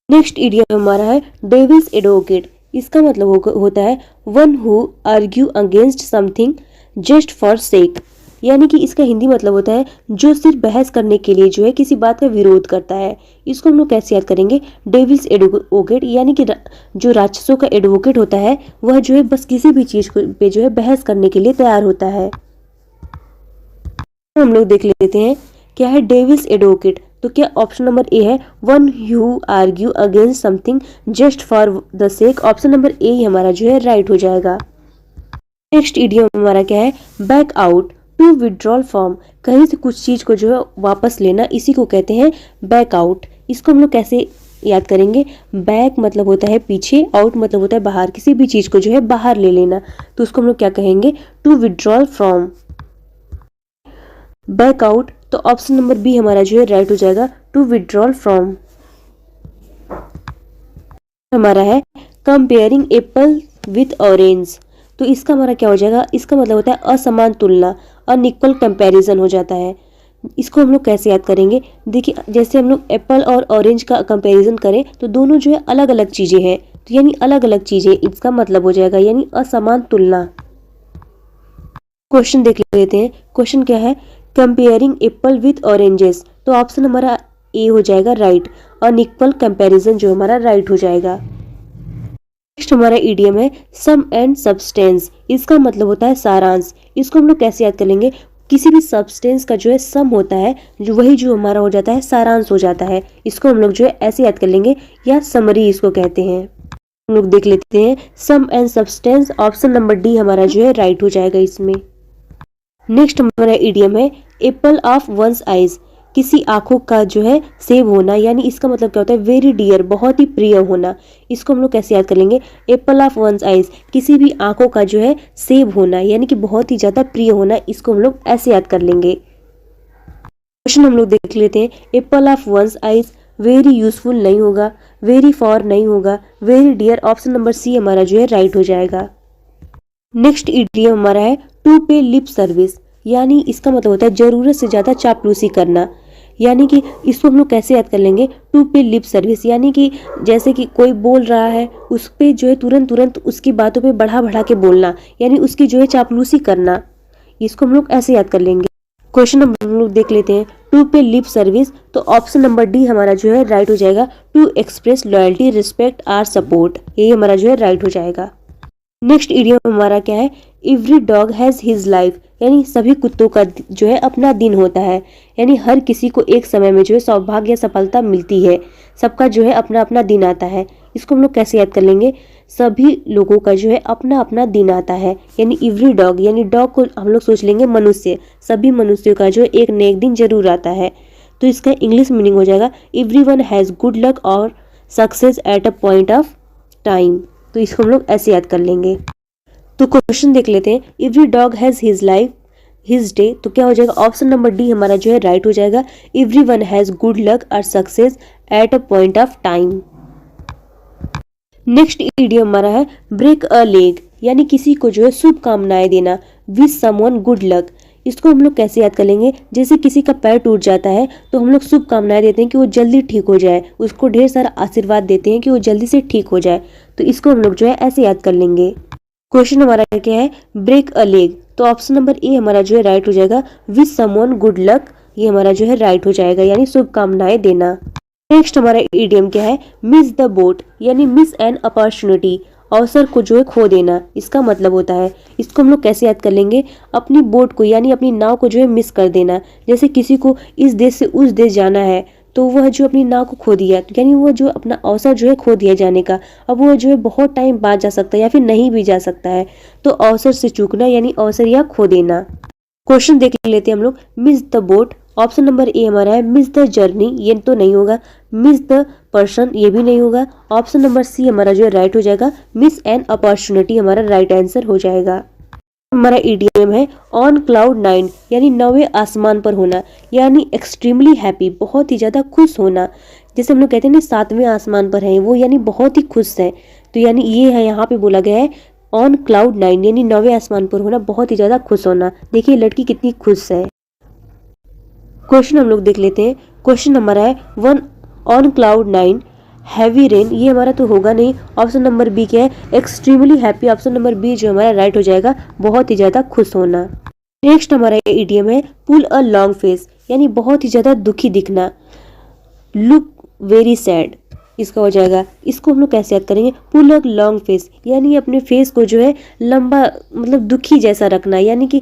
नेक्स्ट इडियम हमारा है डेविल्स एडवोकेट। इसका मतलब होता है one who argue against something just for sake, यानी कि इसका हिंदी मतलब होता है जो सिर्फ बहस करने के लिए जो है किसी बात का विरोध करता है। इसको हम लोग कैसे याद करेंगे? डेविल्स एडवोकेट, यानी कि जो राक्षसों का एडवोकेट होता है वह जो है बस किसी भी चीज पे जो है बहस करने के लिए तैयार होता है। हम लोग देख लेते हैं क्या है डेविल्स एडवोकेट। तो क्या ऑप्शन नंबर ए है one who argue against something just for the sec. Option number A ही हमारा जो है राइट हो जाएगा। नेक्स्ट इडियम हमारा क्या है? Back out, to withdrawal from, कहीं से कुछ चीज को जो है वापस लेना, इसी को कहते हैं बैक आउट। इसको हम लोग कैसे याद करेंगे? बैक मतलब होता है पीछे, आउट मतलब होता है बाहर, किसी भी चीज को जो है बाहर ले लेना। तो उसको हम लोग क्या कहेंगे? To withdrawal from, back out. तो ऑप्शन नंबर बी हमारा जो है राइट हो जाएगा, टू विड्रॉल फ्रॉम। हमारा है कंपेयरिंग एप्पल विथ ऑरेंज। तो इसका हमारा क्या हो जाएगा? इसका मतलब होता है असमान तुलना, अनइक्वल कंपैरिजन हो जाता है। इसको हम लोग कैसे याद करेंगे? देखिए जैसे हम लोग एप्पल और ऑरेंज का कंपैरिजन करें तो दोनों जो है अलग अलग चीजें हैं, तो यानी अलग अलग चीजें इसका मतलब हो जाएगा, यानी असमान तुलना। क्वेश्चन देख लेते हैं। क्वेश्चन क्या है? Comparing Apple with oranges. तो ऑप्शन हमारा ए हो जाएगा राइट, अनइक्वल कंपैरिजन जो हमारा राइट हो जाएगा। नेक्स्ट हमारा इडियम है सम एंड सब्सटेंस। इसका मतलब होता है सारांश। इसको हम लोग कैसे याद कर लेंगे? किसी भी सब्सटेंस का जो है सम होता है, जो वही जो हमारा हो जाता है सारांश हो जाता है। इसको हम लोग जो है ऐसे याद कर लेंगे, या समरी इसको कहते हैं। हम लोग देख लेते हैं sum and substance, option number D हमारा जो है राइट हो जाएगा इसमें। नेक्स्ट हमारा इडियम है एप्पल ऑफ वंस आइज। किसी आंखों का जो है सेब होना, यानी इसका मतलब क्या होता है? वेरी डियर, बहुत ही प्रिय होना। इसको हम लोग कैसे याद कर लेंगे? एप्पल ऑफ वंस आइज, किसी भी आंखों का जो है सेब होना, यानी कि बहुत ही ज्यादा प्रिय होना। इसको हम लोग ऐसे याद कर लेंगे। क्वेश्चन हम लोग देख लेते हैं। Apple of one's eyes very useful नहीं होगा, वेरी फॉर नहीं होगा, very dear option number C हमारा जो है राइट हो जाएगा। नेक्स्ट इडियम हमारा है टू पे लिप सर्विस, यानी इसका मतलब होता है जरूरत से ज्यादा चापलूसी करना। यानी कि इसको हम लोग कैसे याद कर लेंगे, टू पे लिप सर्विस, यानी कि जैसे कि कोई बोल रहा है उस पे जो है तुरंत तुरंत उसकी बातों पे बढ़ा बढ़ा के बोलना, यानी उसकी जो है चापलूसी करना, इसको हम लोग ऐसे याद कर लेंगे। क्वेश्चन नंबर हम लोग देख लेते हैं, टू पे लिप सर्विस, तो ऑप्शन नंबर डी हमारा जो है राइट हो जाएगा, to express loyalty respect or support, यही हमारा जो है राइट हो जाएगा। नेक्स्ट इडियम हमारा क्या है, every dog has his life, यानी सभी कुत्तों का जो है अपना दिन होता है, यानी हर किसी को एक समय में जो है सौभाग्य या सफलता मिलती है, सबका जो है अपना अपना दिन आता है। इसको हम लोग कैसे याद कर लेंगे, सभी लोगों का जो है अपना अपना दिन आता है, यानी एवरी डॉग, यानी डॉग को हम लोग सोच लेंगे मनुष्य, सभी मनुष्यों का जो एक न एक दिन जरूर आता है। तो इसका इंग्लिश मीनिंग हो जाएगा, एवरीवन हैज गुड लक और success at a point of time, तो इसको हम लोग ऐसे याद कर लेंगे। तो क्वेश्चन देख लेते हैं, every dog has his life his day, तो क्या हो जाएगा, ऑप्शन नंबर डी हमारा जो है राइट हो जाएगा, एवरीवन हैज गुड लक और success at a point of time. Next idiom हमारा है ब्रेक अ लेग, यानी किसी को जो है शुभकामनाएं देना, विश समवन गुड लक, इसको हम लोग कैसे याद कर लेंगे, जैसे किसी का पैर टूट जाता है तो हम लोग शुभकामनाएं देते हैं कि वो जल्दी ठीक हो जाए, उसको ढेर सारा आशीर्वाद देते हैं कि वो जल्दी से ठीक हो जाए, तो इसको हम लोग जो है ऐसे याद कर लेंगे। क्वेश्चन हमारा क्या है, ब्रेक अ लेग, तो ऑप्शन नंबर ए हमारा जो है राइट हो जाएगा, विश समवन गुड लक, ये हमारा जो है राइट हो जाएगा, यानी शुभकामनाएं देना। नेक्स्ट हमारा इडियम क्या है, मिस द बोट, यानी मिस एन अपॉर्चुनिटी, अवसर को जो है खो देना, इसका मतलब होता है, इसको हम लोग कैसे याद कर लेंगे, अपनी बोट को यानी अपनी नाव को जो है मिस कर देना, जैसे किसी को इस देश से उस देश जाना है तो वह जो अपनी नाव को खो दिया, यानी वो जो अपना अवसर जो है खो दिया जाने का, अब वो जो है बहुत टाइम बाद जा सकता है या फिर नहीं भी जा सकता है, तो अवसर से चूकना यानी अवसर या खो देना। क्वेश्चन देख लेते हैं हम लोग, miss the boat, option number A हमारा है मिस द जर्नी, ये तो नहीं होगा, मिस द पर्सन, ये भी नहीं होगा, ऑप्शन नंबर सी हमारा जो है राइट हो जाएगा, मिस एन अपॉर्चुनिटी हमारा राइट आंसर हो जाएगा। हमारा इडियम है ऑन क्लाउड नाइन, यानी नौवें आसमान पर होना, यानी एक्सट्रीमली हैप्पी, बहुत ही ज्यादा खुश होना, जैसे हम लोग कहते हैं ना सातवें आसमान पर है वो, यानी बहुत ही खुश है, तो यानी ये है यहाँ पे बोला गया है ऑन क्लाउड नाइन, यानी नौवें आसमान पर होना, बहुत ही ज्यादा खुश होना। देखिए लड़की कितनी खुश है। क्वेश्चन हम लोग देख लेते हैं, क्वेश्चन हमारा है one on cloud nine heavy rain, ये हमारा तो होगा नहीं, ऑप्शन नंबर बी क्या है, extremely happy, option number B जो हमारा राइट हो जाएगा, बहुत ही ज्यादा खुश होना। नेक्स्ट हमारा इडियम है पुल अ लॉन्ग फेस, यानी बहुत ही ज्यादा दुखी दिखना, लुक वेरी सैड, इसका हो जाएगा, इसको हम लोग कैसे याद करेंगे, पुल अ लॉन्ग फेस, यानी अपने फेस को जो है लंबा मतलब दुखी जैसा रखना, यानी कि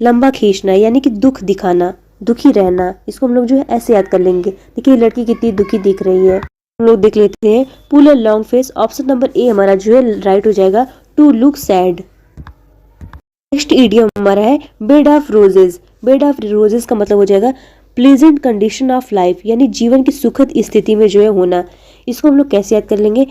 लंबा खींचना, यानी कि दुख दिखाना, दुखी रहना, इसको हम लोग जो है ऐसे याद कर लेंगे। देखिए लड़की कितनी दुखी दिख रही है। हम लोग देख लेते हैं pull a long face, option number A हमारा जो है राइट हो जाएगा, to look sad. Next idiom हमारा है bed of roses, bed of roses का मतलब हो जाएगा प्लेजेंट कंडीशन ऑफ लाइफ, यानी जीवन की सुखद स्थिति में जो है होना, इसको हम लोग कैसे याद कर लेंगे,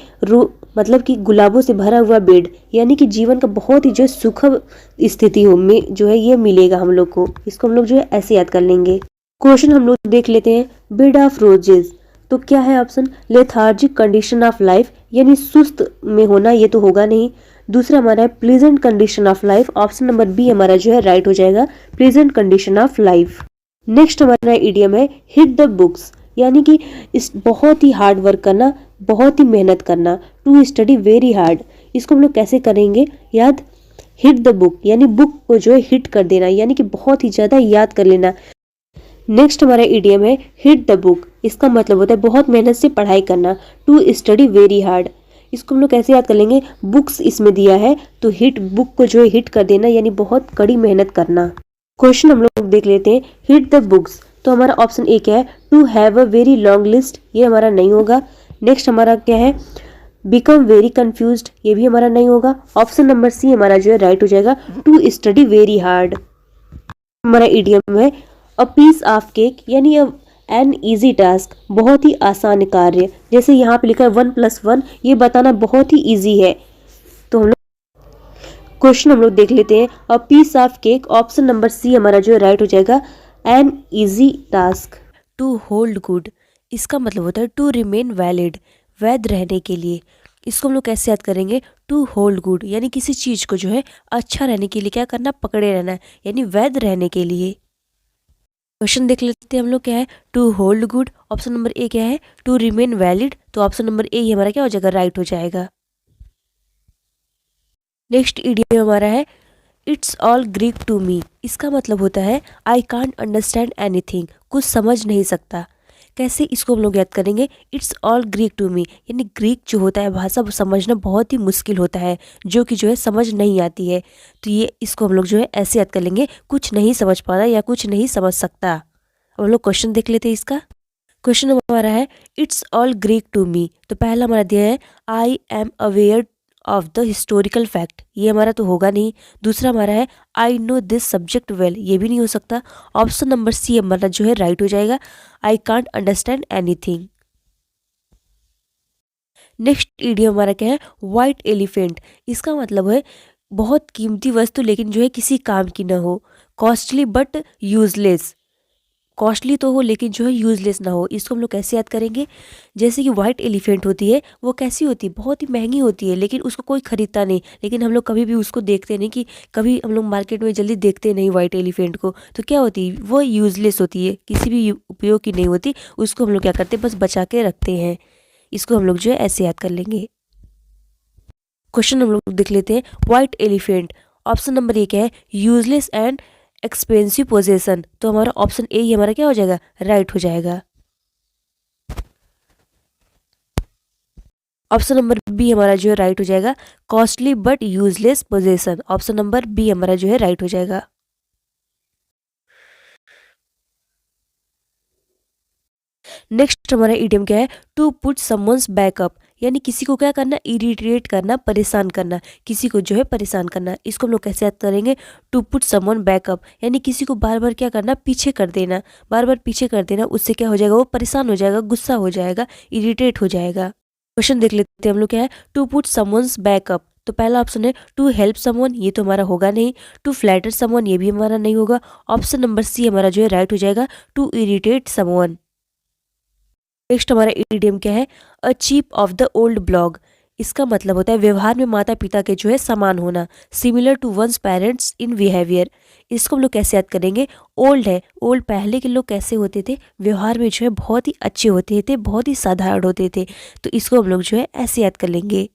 मतलब कि गुलाबों से भरा हुआ बेड, यानी कि जीवन का बहुत ही जो है सुखद स्थिति हो में जो है ये मिलेगा हम लोग को, इसको हम लोग जो है ऐसे याद कर लेंगे। क्वेश्चन हम लोग देख लेते हैं बेड ऑफ रोजेस, तो क्या है option, lethargic condition of life, यानी सुस्त में होना, ये तो होगा नहीं, दूसरा हमारा है pleasant condition of life, option number B हमारा जो है राइट हो जाएगा, pleasant condition of life. Next हमारा इडियम है हिट द बुक्स, यानी कि इस बहुत ही हार्ड वर्क करना, बहुत ही मेहनत करना, टू स्टडी वेरी हार्ड, इसको हम लोग कैसे करेंगे याद, हिट द बुक, यानी बुक को जो है हिट कर देना, यानी कि बहुत ही ज्यादा याद कर लेना। नेक्स्ट हमारा इडियम है हिट द बुक, इसका मतलब होता है बहुत मेहनत से पढ़ाई करना, टू स्टडी वेरी हार्ड, इसको हम लोग कैसे याद कर लेंगे, बुक्स इसमें दिया है तो हिट बुक को जो है हिट कर देना, यानी बहुत कड़ी मेहनत करना। क्वेश्चन हम लोग देख लेते हैं हिट द बुक्स, तो हमारा ऑप्शन ए क्या है, to have a very long list, ये हमारा नहीं होगा। नेक्स्ट हमारा क्या है, बिकम वेरी कंफ्यूज्ड, ये भी हमारा नहीं होगा। ऑप्शन नंबर सी हमारा जो है राइट हो जाएगा, टू स्टडी वेरी हार्ड। हमारा इडियम है अ पीस ऑफ केक, यानी एन ईजी टास्क, बहुत ही आसान कार्य, जैसे यहाँ पे लिखा है 1+1, ये बताना बहुत ही ईजी है। तो हम लोग क्वेश्चन हम लोग देख लेते हैं, a piece of cake, option number C हमारा जो है राइट हो जाएगा, an easy task. To hold good, इसका मतलब होता है टू रिमेन वैलिड, वैध रहने के लिए, इसको हम लोग कैसे याद करेंगे, टू होल्ड गुड, यानी किसी चीज को जो है अच्छा रहने के लिए क्या करना, पकड़े रहना, यानी वैध रहने के लिए। क्वेश्चन देख लेते हैं हम लोग क्या है, to hold good, option number A क्या है, टू रिमेन वैलिड, तो ऑप्शन नंबर ए ही हमारा क्या हो जाएगा, राइट हो जाएगा। नेक्स्ट इडियम हमारा है it's all Greek to me, इसका मतलब होता है आई कांट अंडरस्टैंड एनीथिंग, कुछ समझ नहीं सकता। कैसे इसको हम लोग याद करेंगे, it's all Greek to me, यानी ग्रीक जो होता है भाषा वो समझना बहुत ही मुश्किल होता है, जो कि जो है समझ नहीं आती है। तो ये इसको हम लोग जो है ऐसे याद कर लेंगे, कुछ नहीं समझ पाना या कुछ नहीं समझ सकता। अब हम लोग क्वेश्चन देख लेते हैं इसका। क्वेश्चन हमारा है it's all Greek to me, तो पहला हमारा दिया है I am aware of the historical fact, ये हमारा तो होगा नहीं। दूसरा हमारा है I know this subject well, ये भी नहीं हो सकता। ऑप्शन नंबर सी हमारा जो है राइट हो जाएगा, I can't understand anything. Next idiom हमारा क्या है, वाइट एलिफेंट, इसका मतलब है बहुत कीमती वस्तु लेकिन जो है किसी काम की ना हो, कॉस्टली बट यूजलेस, कॉस्टली तो हो लेकिन जो है यूजलेस ना हो। इसको हम लोग कैसे याद करेंगे, जैसे कि वाइट एलिफेंट होती है, वो कैसी होती है, बहुत ही महंगी होती है लेकिन उसको कोई खरीदता नहीं, लेकिन हम लोग कभी भी उसको देखते नहीं, कि कभी हम लोग मार्केट में जल्दी देखते नहीं वाइट एलिफेंट को, तो क्या होती है वो यूजलेस होती है, किसी भी उपयोग की नहीं होती, उसको हम लोग क्या करते हैं बस बचा के रखते हैं। इसको हम लोग जो है ऐसे याद कर लेंगे। क्वेश्चन हम लोग देख लेते हैं, white elephant, option number A क्या है, यूजलेस एंड एक्सपेंसिव पोजेशन, तो हमारा ऑप्शन ए ही हमारा क्या हो जाएगा, राइट हो जाएगा। ऑप्शन नंबर बी हमारा जो है राइट हो जाएगा, costly but useless possession, option number B हमारा जो है राइट हो जाएगा। नेक्स्ट हमारा इडियम क्या है, टू पुट समवंस बैकअप, यानी किसी को क्या करना, इरिटेट करना, परेशान करना, किसी को जो है परेशान करना। इसको हम लोग कैसे याद करेंगे, टू पुट समवन बैकअप, यानी किसी को बार बार क्या करना, पीछे कर देना, बार बार पीछे कर देना, उससे क्या हो जाएगा, वो परेशान हो जाएगा, गुस्सा हो जाएगा, इरिटेट हो जाएगा। क्वेश्चन देख लेते हैं हम लोग क्या है, टू पुट समवंस बैकअप, तो पहला ऑप्शन है टू हेल्प समवन, ये तो हमारा होगा नहीं। टू फ्लैटर समवन, ये भी हमारा नहीं होगा। ऑप्शन नंबर सी हमारा जो है राइट हो जाएगा, टू इरिटेट समवन। नेक्स्ट हमारा इडियम क्या है, a chip off the old block, इसका मतलब होता है व्यवहार में माता पिता के जो है समान होना, similar to one's parents in behaviour. इसको हम लोग कैसे याद करेंगे, ओल्ड है, ओल्ड पहले के लोग कैसे होते थे, व्यवहार में जो है बहुत ही अच्छे होते थे, बहुत ही साधारण होते थे, तो इसको हम लोग जो है ऐसे याद कर लेंगे।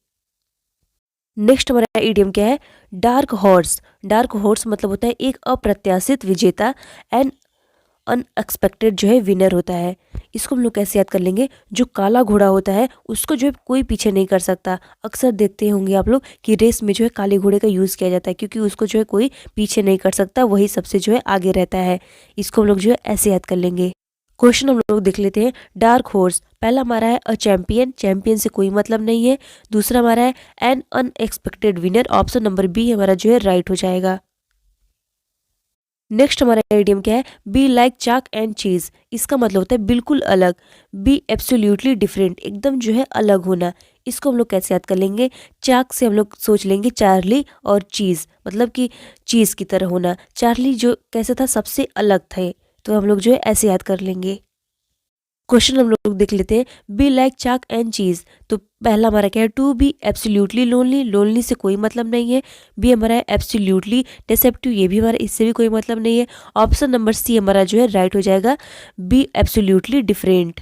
नेक्स्ट हमारा इडियम क्या है, डार्क हॉर्स, डार्क हॉर्स मतलब होता है एक अप्रत्याशित विजेता, एंड अनएक्सपेक्टेड जो है विनर होता है। इसको हम लोग कैसे याद कर लेंगे, जो काला घोड़ा होता है उसको जो है कोई पीछे नहीं कर सकता। अक्सर देखते होंगे आप लोग कि रेस में जो है काले घोड़े का यूज़ किया जाता है, क्योंकि उसको जो है कोई पीछे नहीं कर सकता, वही सबसे जो है आगे रहता है। इसको हम लोग जो है ऐसे याद कर लेंगे। क्वेश्चन हम लोग देख लेते हैं, डार्क हॉर्स, पहला हमारा है अ चैंपियन, चैंपियन से कोई मतलब नहीं है। दूसरा हमारा है an unexpected winner, option number B हमारा जो है राइट हो जाएगा। नेक्स्ट हमारा आइडियम क्या है, बी लाइक चाक एंड चीज, इसका मतलब होता है बिल्कुल अलग, बी एब्सोल्युटली डिफरेंट, एकदम जो है अलग होना। इसको हम लोग कैसे याद कर लेंगे, चाक से हम लोग सोच लेंगे चार्ली, और चीज मतलब कि चीज की तरह होना। चार्ली जो कैसे था, सबसे अलग थे, तो हम लोग जो है ऐसे याद कर लेंगे। क्वेश्चन हम लोग देख लेते हैं, बी लाइक चाक एंड चीज, तो पहला हमारा क्या है, to be absolutely lonely, lonely से कोई मतलब नहीं है। बी हमारा है एब्सोल्युटली डिसेप्टिव, ये भी हमारा इससे भी कोई मतलब नहीं है। ऑप्शन नंबर सी हमारा जो है राइट हो जाएगा, बी एब्सोल्युटली डिफरेंट।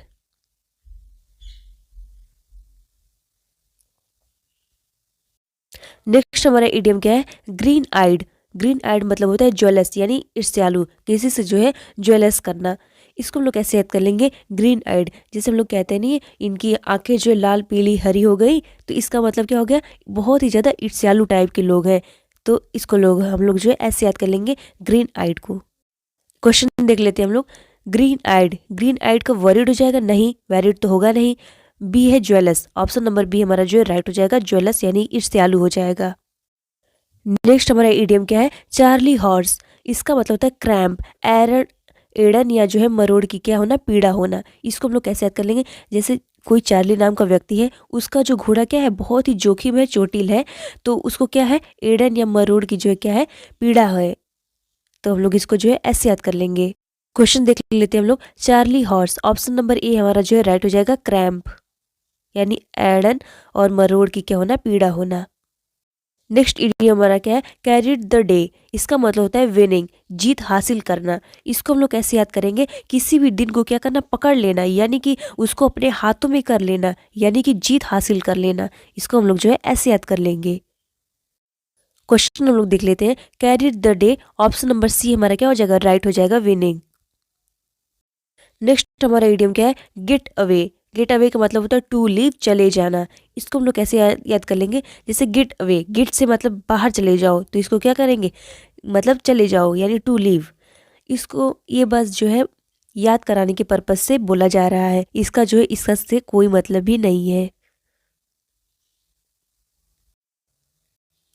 नेक्स्ट हमारा इडियम क्या है, ग्रीन आइड, ग्रीन आइड मतलब होता है ज्वेलस, यानी ईर्ष्यालु, किसी से जो है ज्वेलस करना। इसको हम लोग कैसे याद कर लेंगे, ग्रीन आइड, जैसे हम लोग कहते नहीं है इनकी आंखें जो है लाल पीली हरी हो गई, तो इसका मतलब क्या हो गया, बहुत ही ज़्यादा ईर्ष्यालु टाइप के लोग हैं, तो इसको लोग हम लोग जो है ऐसे याद कर लेंगे, ग्रीन आइड को। क्वेश्चन देख लेते हैं हम लोग, ग्रीन आइड का वरीड हो जाएगा, नहीं वैरिड तो होगा नहीं। बी है ज्वेलस, ऑप्शन नंबर बी हमारा जो है राइट हो जाएगा, ज्वेलस यानी ईर्ष्यालु हो जाएगा। नेक्स्ट हमारा इडियम क्या है, चार्ली हॉर्स, इसका मतलब होता है क्रैम्प, एरन एड़न या जो है मरोड़ की क्या होना, पीड़ा होना। इसको हम लोग कैसे याद कर लेंगे, जैसे कोई चार्ली नाम का व्यक्ति है, उसका जो घोड़ा क्या है, बहुत ही जोखिम है, चोटिल है, तो उसको क्या है, एड़न या मरोड़ की जो है क्या है, पीड़ा है, तो हम लोग इसको जो है ऐसे याद कर लेंगे। क्वेश्चन देख लेते हैं हम लोग, Charlie horse, option number A हमारा जो है राइट हो जाएगा, क्रैम्प यानी एड़न और मरोड़ की क्या होना, पीड़ा होना। नेक्स्ट इडियम हमारा क्या है, कैरिड द डे। इसका मतलब होता है विनिंग, जीत हासिल करना। इसको हम लोग कैसे याद करेंगे, किसी भी दिन को क्या करना, पकड़ लेना, यानी कि उसको अपने हाथों में कर लेना, यानी कि जीत हासिल कर लेना। इसको हम लोग जो है ऐसे याद कर लेंगे। क्वेश्चन हम लोग देख लेते हैं, carried the day, option number C हमारा क्या हो जाएगा, राइट हो जाएगा, विनिंग। नेक्स्ट हमारा इडियम क्या है, गेट अवे। गेट अवे का मतलब होता है टू लीव, चले जाना। इसको हम लोग कैसे याद कर लेंगे, जैसे गेट अवे, गेट से मतलब बाहर चले जाओ, तो इसको क्या करेंगे, मतलब चले जाओ, यानी टू लीव। इसको ये बस जो है याद कराने के पर्पज से बोला जा रहा है, इसका जो है इसका से कोई मतलब ही नहीं है।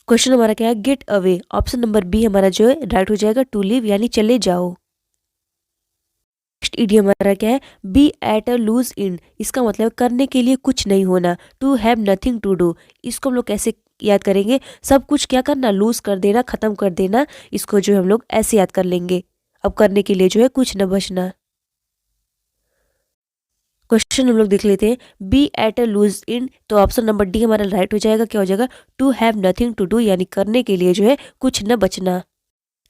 क्वेश्चन हमारा क्या है, get away, option number B हमारा जो है राइट हो जाएगा, टू लीव यानी चले जाओ। नेक्स्ट इडियम हमारा क्या है, be at a loose end. इसका मतलब करने के लिए कुछ नहीं होना, to have nothing to do. इसको हम लोग कैसे याद करेंगे, सब कुछ क्या करना, लूज कर देना, खत्म कर देना। इसको जो है हम लोग ऐसे याद कर लेंगे, अब करने के लिए जो है कुछ न बचना। क्वेश्चन हम लोग देख लेते हैं, be at a loose end, तो ऑप्शन नंबर डी हमारा राइट हो जाएगा, क्या हो जाएगा, to have nothing to do, यानी करने के लिए जो है कुछ न बचना।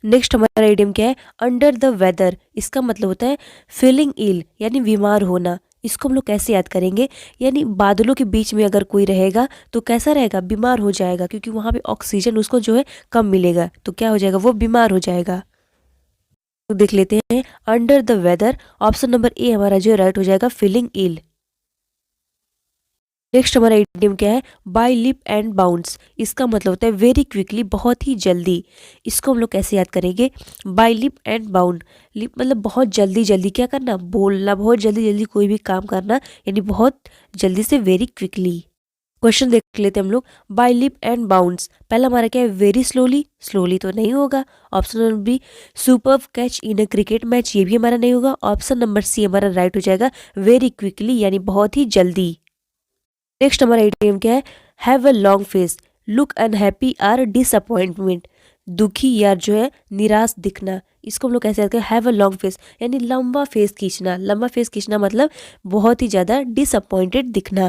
नेक्स्ट हमारा इडियम क्या है, अंडर द वेदर। इसका मतलब होता है फीलिंग इल, यानी बीमार होना। इसको हम लोग कैसे याद करेंगे, यानी बादलों के बीच में अगर कोई रहेगा तो कैसा रहेगा, बीमार हो जाएगा, क्योंकि वहां पे ऑक्सीजन उसको जो है कम मिलेगा, तो क्या हो जाएगा, वो बीमार हो जाएगा। तो देख लेते हैं, under the weather, option number A हमारा जो है राइट हो जाएगा, फीलिंग इल। नेक्स्ट हमारा इडियम क्या है, बाय लिप एंड बाउंस। इसका मतलब होता है वेरी क्विकली, बहुत ही जल्दी। इसको हम लोग कैसे याद करेंगे, by leap and bound. Leap मतलब बहुत जल्दी जल्दी क्या करना, बोलना, बहुत जल्दी जल्दी कोई भी काम करना, यानी बहुत जल्दी से, वेरी क्विकली। क्वेश्चन देख लेते हैं हम लोग, बाय लिप एंड बाउंस, पहला हमारा क्या है, वेरी स्लोली। स्लोली तो नहीं होगा, option number be super catch in a cricket match, ये भी हमारा नहीं होगा। ऑप्शन नंबर सी हमारा राइट हो जाएगा, वेरी क्विकली, यानी बहुत ही जल्दी। नेक्स्ट हमारा इडियम क्या है, have a long face, look unhappy or disappointment. दुखी या जो है निराश दिखना। इसको हम लोग कैसे कहते हैं, हैव अ लॉन्ग फेस, यानी लंबा फेस खींचना। लंबा फेस खींचना मतलब बहुत ही ज्यादा डिसअपॉइंटेड दिखना।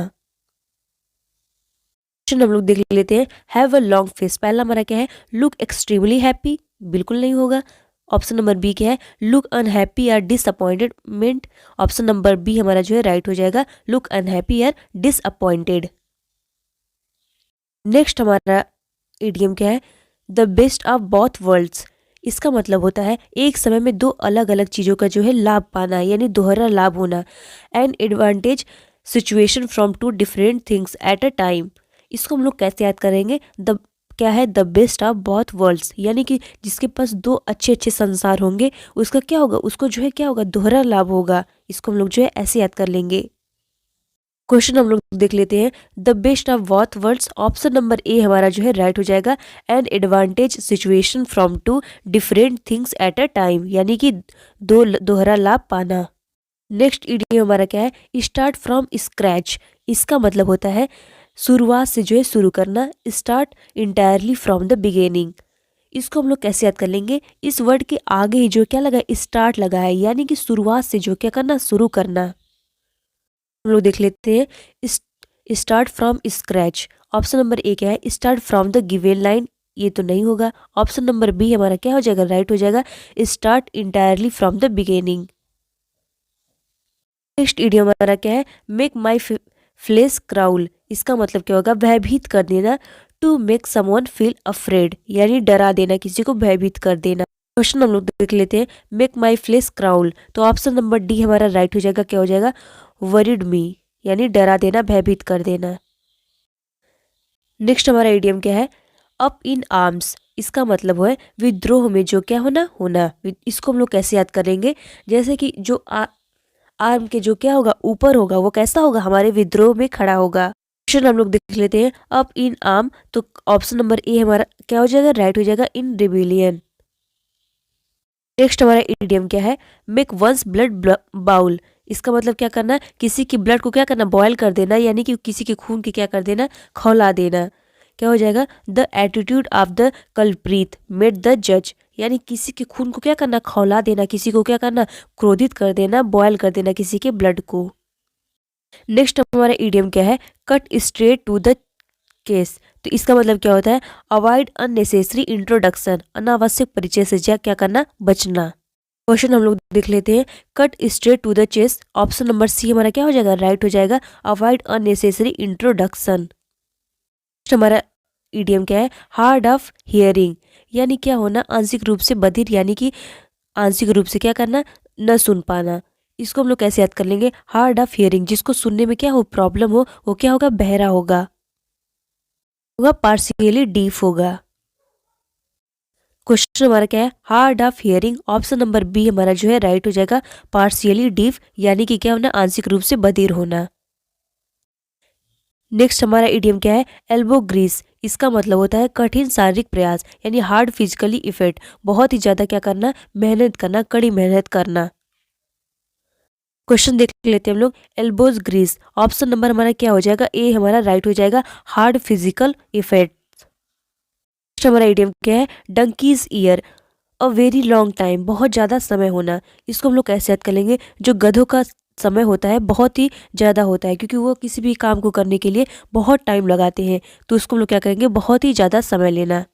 क्वेश्चन हम लोग देख लेते हैं, हैव अ लॉन्ग फेस, पहला हमारा क्या है, लुक एक्सट्रीमली हैप्पी, बिल्कुल नहीं होगा। ऑप्शन नंबर बी क्या है, look unhappy or disappointment. Option number B हमारा जो है राइट हो जाएगा, look unhappy or disappointed. Next हमारा इडियम क्या है, the best of both worlds. इसका मतलब होता है एक समय में दो अलग अलग चीज़ों का जो है लाभ पाना, यानी दोहरा लाभ होना। An advantage situation from two different things at a time. इसको हम लोग कैसे याद करेंगे, द क्या है, the best of both worlds, यानी कि जिसके पास दो अच्छे अच्छे संसार होंगे, उसका क्या होगा, उसको जो है क्या होगा, दोहरा लाभ होगा। इसको हम लोग जो है ऐसे याद कर लेंगे। क्वेश्चन हम लोग देख लेते हैं, the best of both worlds, option number A हमारा जो है राइट हो जाएगा, an advantage situation from two different things at a time, यानी कि दो दोहरा लाभ पाना। नेक्स्ट इडियम हमारा क्या है, स्टार्ट फ्रॉम स्क्रैच। इसका मतलब होता है शुरुआत से जो है शुरू करना, start entirely from the beginning. इसको हम लोग कैसे याद कर लेंगे, इस वर्ड के आगे ही जो क्या लगा है, स्टार्ट लगा है, यानी कि शुरुआत से जो क्या करना, शुरू करना। हम लोग देख लेते हैं, start from scratch, option number A क्या है, start from the given line, ये तो नहीं होगा। ऑप्शन नंबर बी हमारा क्या हो जाएगा, राइट हो जाएगा, start entirely from the beginning. Next idiom हमारा क्या है, मेक माई फ्लेश क्राउल। इसका मतलब क्या होगा, भयभीत कर देना, to make someone feel afraid, यानी डरा देना, किसी को भयभीत कर देना। क्वेश्चन हम लोग देख लेते हैं, मेक माई फ्लेश क्राउल, तो ऑप्शन नंबर डी हमारा राइट हो जाएगा, क्या हो जाएगा, वरिड मी, यानी डरा देना, भयभीत कर देना। नेक्स्ट हमारा इडियम क्या है, अप इन आर्म्स। इसका मतलब है विद्रोह में जो क्या होना, होना। इसको हम लोग कैसे याद करेंगे, जैसे कि जो आर्म के जो क्या होगा, ऊपर होगा, वो कैसा होगा, हमारे विद्रोह में खड़ा होगा। क्वेश्चन हम लोग देख लेते हैं, अप इन आर्म, तो ऑप्शन नंबर ए हमारा क्या हो जाएगा, राइट हो जाएगा, इन रिबिलियन। नेक्स्ट हमारा इडियम क्या है, मेक वंस ब्लड बाउल। इसका मतलब क्या करना, किसी की ब्लड को क्या करना, बॉयल कर देना, यानी कि किसी के खून की क्या कर देना, खौला देना। क्या हो जाएगा, the attitude of the culprit made the जज, यानी किसी के खून को क्या करना, खौला देना, किसी को क्या करना, क्रोधित कर देना, बॉयल कर देना किसी के ब्लड को। नेक्स्ट हमारा इडियम क्या है, cut straight to the case. तो इसका मतलब क्या होता है, अवॉइड अननेसेसरी इंट्रोडक्शन, अनावश्यक परिचय से क्या करना, बचना। क्वेश्चन हम लोग देख लेते हैं, cut straight to the chest, option number C हमारा क्या हो जाएगा, राइट हो जाएगा, अवॉइड अननेसेसरी इंट्रोडक्शन। हमारा इडियम क्या है, हार्ड ऑफ हियरिंग, यानी क्या होना, आंशिक रूप से बधिर, यानी कि आंशिक रूप से क्या करना, न सुन पाना। इसको हम लोग कैसे याद कर लेंगे, हार्ड ऑफ हियरिंग, जिसको सुनने में क्या हो, प्रॉब्लम हो, वो क्या होगा, बहरा होगा, पार्शियली डीफ होगा। क्वेश्चन हमारा क्या है, hard of hearing, option number B हमारा जो है राइट हो जाएगा, पार्शियली डीफ, यानी कि क्या होना, आंशिक रूप से बधिर होना। नेक्स्ट हमारा इडियम क्या है, एल्बो ग्रीस, इसका मतलब होता है कठिन शारीरिक प्रयास, यानी हार्ड फिजिकली इफेक्ट, बहुत ही ज्यादा क्या करना, मेहनत करना, कड़ी मेहनत करना। क्वेश्चन देख लेते हैं हम लोग, एल्बोज ग्रीस, ऑप्शन नंबर हमारा क्या हो जाएगा, ए हमारा राइट हो जाएगा, हार्ड फिजिकल इफेक्ट। हमारा इडियम क्या है, डंकीज ईयर, अ वेरी लॉन्ग टाइम, बहुत ज़्यादा समय होना। इसको हम लोग कैसे याद कर लेंगे, जो गधों का समय होता है बहुत ही ज़्यादा होता है, क्योंकि वो किसी भी काम को करने के लिए बहुत टाइम लगाते हैं, तो उसको हम लोग क्या करेंगे, बहुत ही ज़्यादा समय लेना।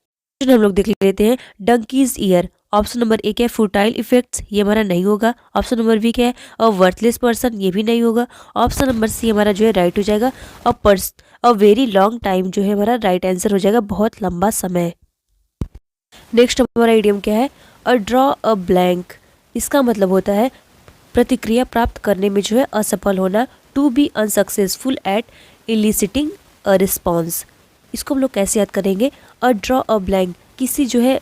हम लोग देख लेते हैं, donkeys year, option number A क्या है, फुटाइल इफेक्ट्स, ये हमारा नहीं होगा। ऑप्शन नंबर बी क्या है, अ वर्थलेस पर्सन, ये भी नहीं होगा। ऑप्शन नंबर सी हमारा जो है राइट हो जाएगा, अ वेरी लॉन्ग टाइम, जो है हमारा राइट आंसर हो जाएगा, बहुत लंबा समय। नेक्स्ट हमारा इडियम क्या है, अ ड्रॉ अ ब्लैंक, इसका मतलब होता है प्रतिक्रिया प्राप्त करने में जो है असफल होना, to be unsuccessful at eliciting a response. इसको हम लोग कैसे याद करेंगे, अ ड्रॉ अ ब्लैंक, किसी जो है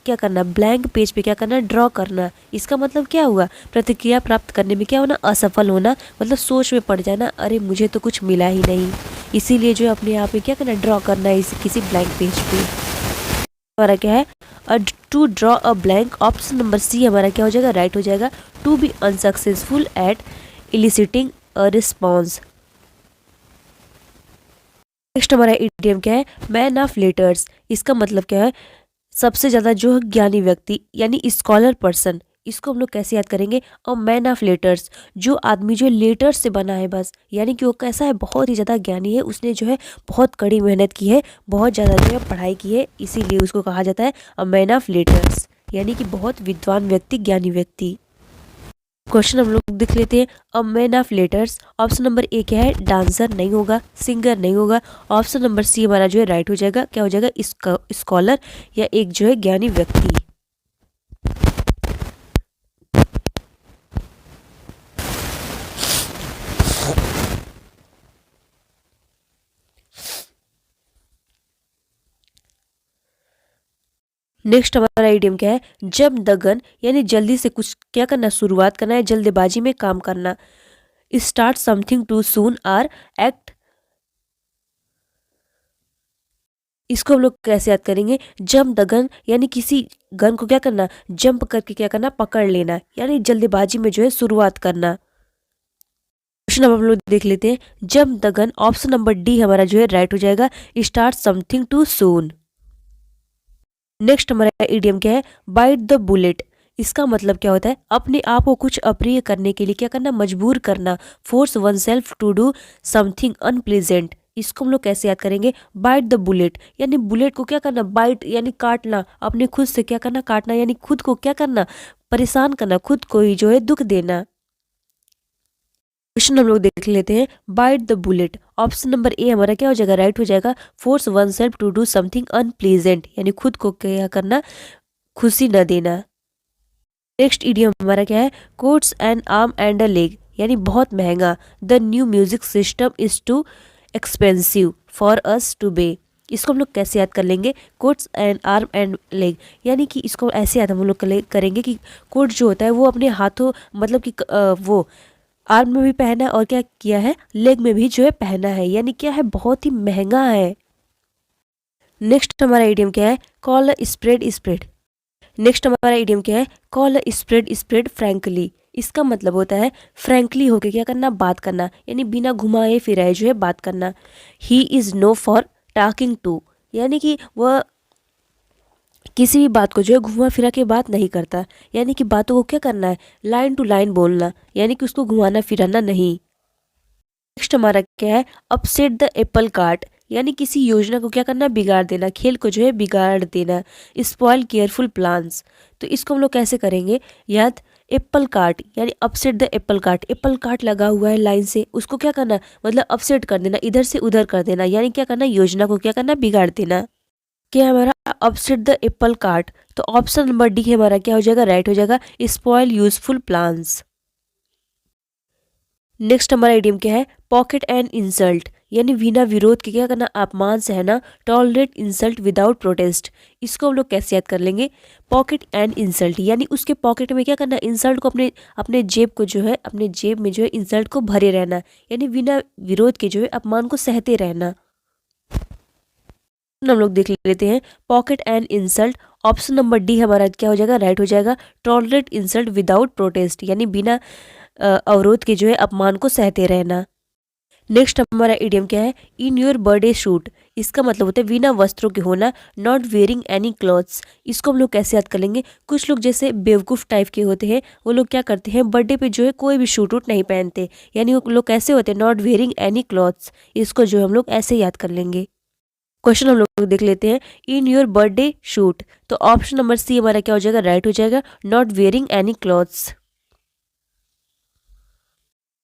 क्या करना, ब्लैंक पेज पे क्या करना, ड्रॉ करना। इसका मतलब क्या हुआ, प्रतिक्रिया प्राप्त करने में क्या होना, असफल होना, मतलब सोच में पड़ जाना, अरे मुझे तो कुछ मिला ही नहीं, इसीलिए जो अपने आप में क्या करना, ड्रॉ करना है किसी ब्लैंक पेज पे। हमारा क्या है, to draw a blank, option number C हमारा क्या हो जाएगा, राइट हो जाएगा, to be unsuccessful at eliciting a response. Next हमारा इडियम क्या है, मैन ऑफ लेटर्स, इसका मतलब क्या है, सबसे ज्यादा जो है ज्ञानी व्यक्ति, यानी स्कॉलर पर्सन। इसको हम लोग कैसे याद करेंगे, और मैन ऑफ लेटर्स, जो आदमी जो लेटर्स से बना है बस, यानी कि वो कैसा है, बहुत ही ज़्यादा ज्ञानी है, उसने जो है बहुत कड़ी मेहनत की है, बहुत ज़्यादा जो है पढ़ाई की है, इसीलिए उसको कहा जाता है अ मैन ऑफ लेटर्स, यानी कि बहुत विद्वान व्यक्ति, ज्ञानी व्यक्ति। क्वेश्चन हम लोग देख लेते हैं, a man of letters, option number A क्या है, डांसर नहीं होगा, सिंगर नहीं होगा। ऑप्शन नंबर सी हमारा जो है राइट हो जाएगा, क्या हो जाएगा, स्कॉलर, या एक जो है ज्ञानी व्यक्ति। नेक्स्ट हमारा इडियम क्या है, जब द गन, यानी जल्दी से कुछ क्या करना, शुरुआत करना है, जल्दबाजी में काम करना, start something too soon or act. इसको हम लोग कैसे याद करेंगे, जंप द गन, यानी किसी गन को क्या करना, जंप करके क्या करना, पकड़ लेना, यानी जल्दबाजी में जो है शुरुआत करना। क्वेश्चन अब हम लोग देख लेते हैं, jump the gun, option number D हमारा जो है राइट हो जाएगा, start something too soon. Next हमारा इडियम क्या है, बाइट द बुलेट, इसका मतलब क्या होता है, अपने आप को कुछ अप्रिय करने के लिए क्या करना, मजबूर करना, force oneself to do something unpleasant. इसको हम लोग कैसे याद करेंगे, बाइट द बुलेट, यानी बुलेट को क्या करना, बाइट यानी काटना, अपने खुद से क्या करना, काटना, यानी खुद को क्या करना, परेशान करना, खुद को ही जो है दुख देना। क्वेश्चन हम लोग देख लेते हैं, bite the bullet, option number A हमारा क्या हो जाएगा, राइट हो जाएगा, force oneself to do something unpleasant, यानी खुद को क्या करना, खुशी न देना। नेक्स्ट इडियम हमारा क्या है, costs an arm and a leg, यानी बहुत महंगा, the new music system is too expensive for us to buy. इसको हम लोग कैसे याद कर लेंगे, costs and arm and leg, यानी कि इसको ऐसे याद हम लोग करेंगे कि कोट जो होता है वो अपने हाथों, मतलब कि वो आर्म में भी पहना है, और क्या किया है, लेग में भी जो है पहना है, यानी क्या है, बहुत ही महंगा है। नेक्स्ट हमारा इडियम क्या है, कॉल स्प्रेड स्प्रेड, नेक्स्ट हमारा इडियम क्या है, कॉल स्प्रेड स्प्रेड फ्रैंकली, इसका मतलब होता है फ्रैंकली होके क्या करना, बात करना, यानी बिना घुमाए फिराए जो है बात करना। He is no for talking to, यानी कि वह किसी भी बात को जो है घुमा फिरा के बात नहीं करता, यानी कि बातों को क्या करना है, लाइन टू लाइन बोलना, यानी कि उसको घुमाना फिराना नहीं। नेक्स्ट हमारा क्या है, अपसेट द एप्पल कार्ट, यानी किसी योजना को क्या करना, बिगाड़ देना, खेल को जो है बिगाड़ देना। स्पॉइल केयरफुल प्लान्स, तो इसको हम लोग कैसे करेंगे याद, एप्पल कार्ट यानी upset the Apple cart. Apple cart लगा हुआ है लाइन से, उसको क्या करना, मतलब अपसेट कर देना, इधर से उधर कर देना, यानी क्या करना, योजना को क्या करना, बिगाड़ देना। क्या है हमारा, अपसेट द एप्पल कार्ट। तो ऑप्शन नंबर डी हमारा क्या हो जाएगा, राइट हो जाएगा, स्पॉइल यूजफुल प्लान्स। नेक्स्ट हमारा इडियम क्या है, पॉकेट एंड इंसल्ट, यानी बिना विरोध के क्या करना, अपमान सहना, टॉलरेट इंसल्ट विदाउट प्रोटेस्ट। इसको हम लोग कैसे याद कर लेंगे, पॉकेट एंड इंसल्ट, यानी उसके पॉकेट में क्या करना, इंसल्ट को अपने अपने जेब को जो है, अपने जेब में जो है इंसल्ट को भरे रहना, यानी बिना विरोध के जो है अपमान को सहते रहना। हम लोग देख लेते हैं pocket and insult. Option number D हमारा क्या हो जाएगा, राइट हो जाएगा, टॉलरेट इंसल्ट विदाउट प्रोटेस्ट, यानी बिना अवरोध के जो है अपमान को सहते रहना। नेक्स्ट हमारा इडियम क्या है, इन योर बर्थडे शूट। इसका मतलब होता है बिना वस्त्रों के होना, नॉट वेयरिंग एनी क्लॉथ्स। इसको हम लोग कैसे याद कर लेंगे, कुछ लोग जैसे बेवकूफ़ टाइप के होते हैं, वो लोग क्या करते हैं, बर्थडे पे जो है कोई भी शूट वूट नहीं पहनते, यानी वो लोग कैसे होते हैं, नॉट वेयरिंग एनी क्लॉथ्स। इसको जो हम लोग ऐसे याद कर लेंगे। क्वेश्चन हम लोग देख लेते हैं, इन योर बर्थडे शूट। तो ऑप्शन नंबर सी हमारा क्या हो जाएगा, राइट हो जाएगा, not wearing any clothes.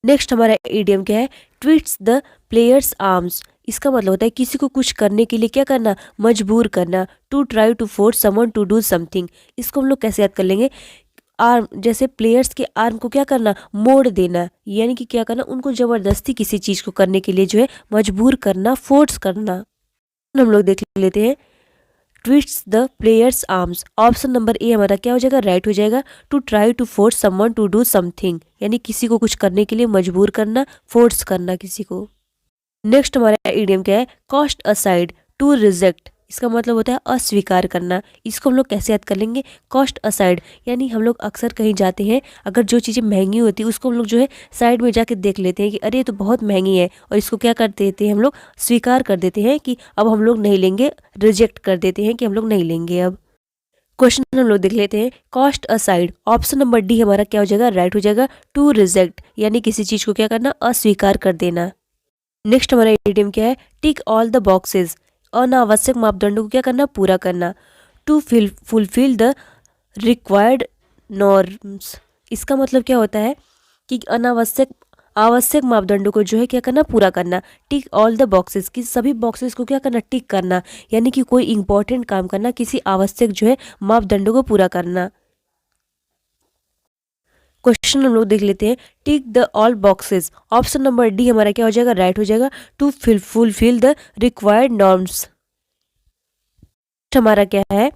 Next हमारा इडियम क्या है, ट्विस्ट द प्लेयर्स आर्म्स। इसका मतलब होता है किसी को कुछ करने के लिए क्या करना, मजबूर करना, to try to force someone to do something. इसको हम लोग कैसे याद कर लेंगे, आर्म, जैसे प्लेयर्स के आर्म को क्या करना, मोड़ देना, यानी कि क्या करना, उनको जबरदस्ती किसी चीज़ को करने के लिए जो है मजबूर करना, फोर्स करना। हम लोग देख लेते हैं, twist the players arms. Option number A हमारा क्या हो जाएगा, राइट हो जाएगा, to try to force someone to do something, यानी किसी को कुछ करने के लिए मजबूर करना, फोर्स करना किसी को। नेक्स्ट हमारा इडियम क्या है, कॉस्ट असाइड, टू रिजेक्ट। इसका मतलब होता है अस्वीकार करना। इसको हम लोग कैसे याद कर लेंगे, कॉस्ट असाइड, यानी हम लोग अक्सर कहीं जाते हैं, अगर जो चीज़ें महंगी होती है उसको हम लोग जो है साइड में जाके देख लेते हैं कि अरे ये तो बहुत महंगी है, और इसको क्या कर देते हैं, हम लोग स्वीकार कर देते हैं कि अब हम लोग नहीं लेंगे, रिजेक्ट कर देते हैं कि हम लोग नहीं लेंगे अब। क्वेश्चन हम लोग देख लेते हैं, cost aside. Option number D हमारा क्या हो जाएगा, राइट हो जाएगा, टू रिजेक्ट, यानी किसी चीज़ को क्या करना, अस्वीकार कर देना। नेक्स्ट हमारा इडियम क्या है, टिक ऑल द बॉक्सेस। अनावश्यक मापदंडों को क्या करना, पूरा करना, to fulfil the required norms. इसका मतलब क्या होता है कि आवश्यक मापदंडों को जो है क्या करना, पूरा करना। टिक ऑल द बॉक्सेस, कि सभी बॉक्सेस को क्या करना, टिक करना, यानी कि कोई इंपॉर्टेंट काम करना, किसी आवश्यक जो है मापदंडों को पूरा करना। क्वेश्चन हम लोग देख लेते हैं, tick the all boxes. Option number D हमारा क्या हो जाएगा, राइट हो जाएगा, to fulfil the required norms. हमारा क्या है,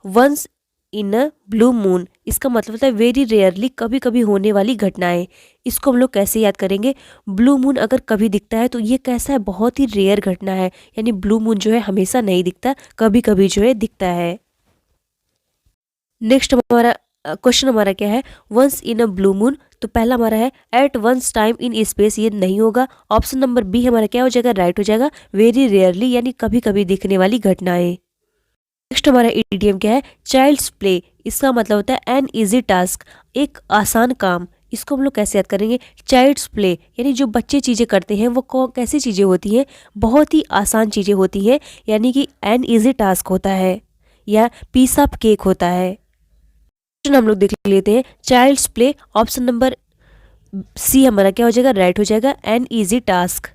once in a blue moon. इसका मतलब होता है वेरी रेयरली, कभी कभी होने वाली घटनाएं। इसको हम लोग कैसे याद करेंगे, ब्लू मून अगर कभी दिखता है तो ये कैसा है, बहुत ही रेयर घटना है, यानी ब्लू मून जो है हमेशा नहीं दिखता, कभी कभी जो है दिखता है। नेक्स्ट हमारा क्वेश्चन हमारा क्या है, once in a blue moon. तो पहला हमारा है at once time in space, ये नहीं होगा। ऑप्शन नंबर बी हमारा क्या हो जाएगा, राइट हो जाएगा, वेरी रेयरली, यानी कभी कभी दिखने वाली घटनाएं। नेक्स्ट हमारा इडियम क्या है, चाइल्ड्स प्ले। इसका मतलब होता है एन इजी टास्क, एक आसान काम। इसको हम लोग कैसे याद करेंगे, चाइल्ड्स प्ले, यानी जो बच्चे चीज़ें करते हैं वो कैसी चीज़ें होती हैं, बहुत ही आसान चीज़ें होती हैं, यानी कि एन इजी टास्क होता है, या पीस ऑफ केक होता है। हम लोग देख लेते हैं, child's play. Option number C हमारा क्या हो जाएगा, राइट हो जाएगा, एन इजी टास्क।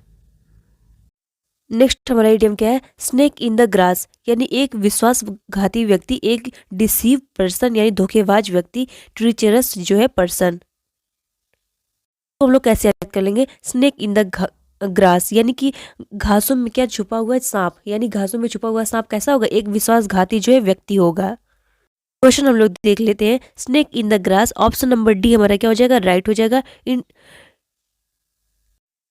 नेक्स्ट हमारा इडियम क्या है, स्नेक इन द ग्रास, यानी एक विश्वासघाती व्यक्ति, एक डिसीव पर्सन, यानी धोखेबाज व्यक्ति, ट्रीचरस जो है पर्सन। तो हम लोग कैसे याद कर लेंगे, स्नेक इन द ग्रास, यानी कि घासों में क्या छुपा हुआ है, सांप, यानी घासों में छुपा हुआ सांप कैसा होगा, एक विश्वासघाती जो है व्यक्ति होगा। क्वेश्चन हम लोग देख लेते हैं, snake in the grass. Option number D हमारा क्या हो जाएगा, राइट हो जाएगा, इन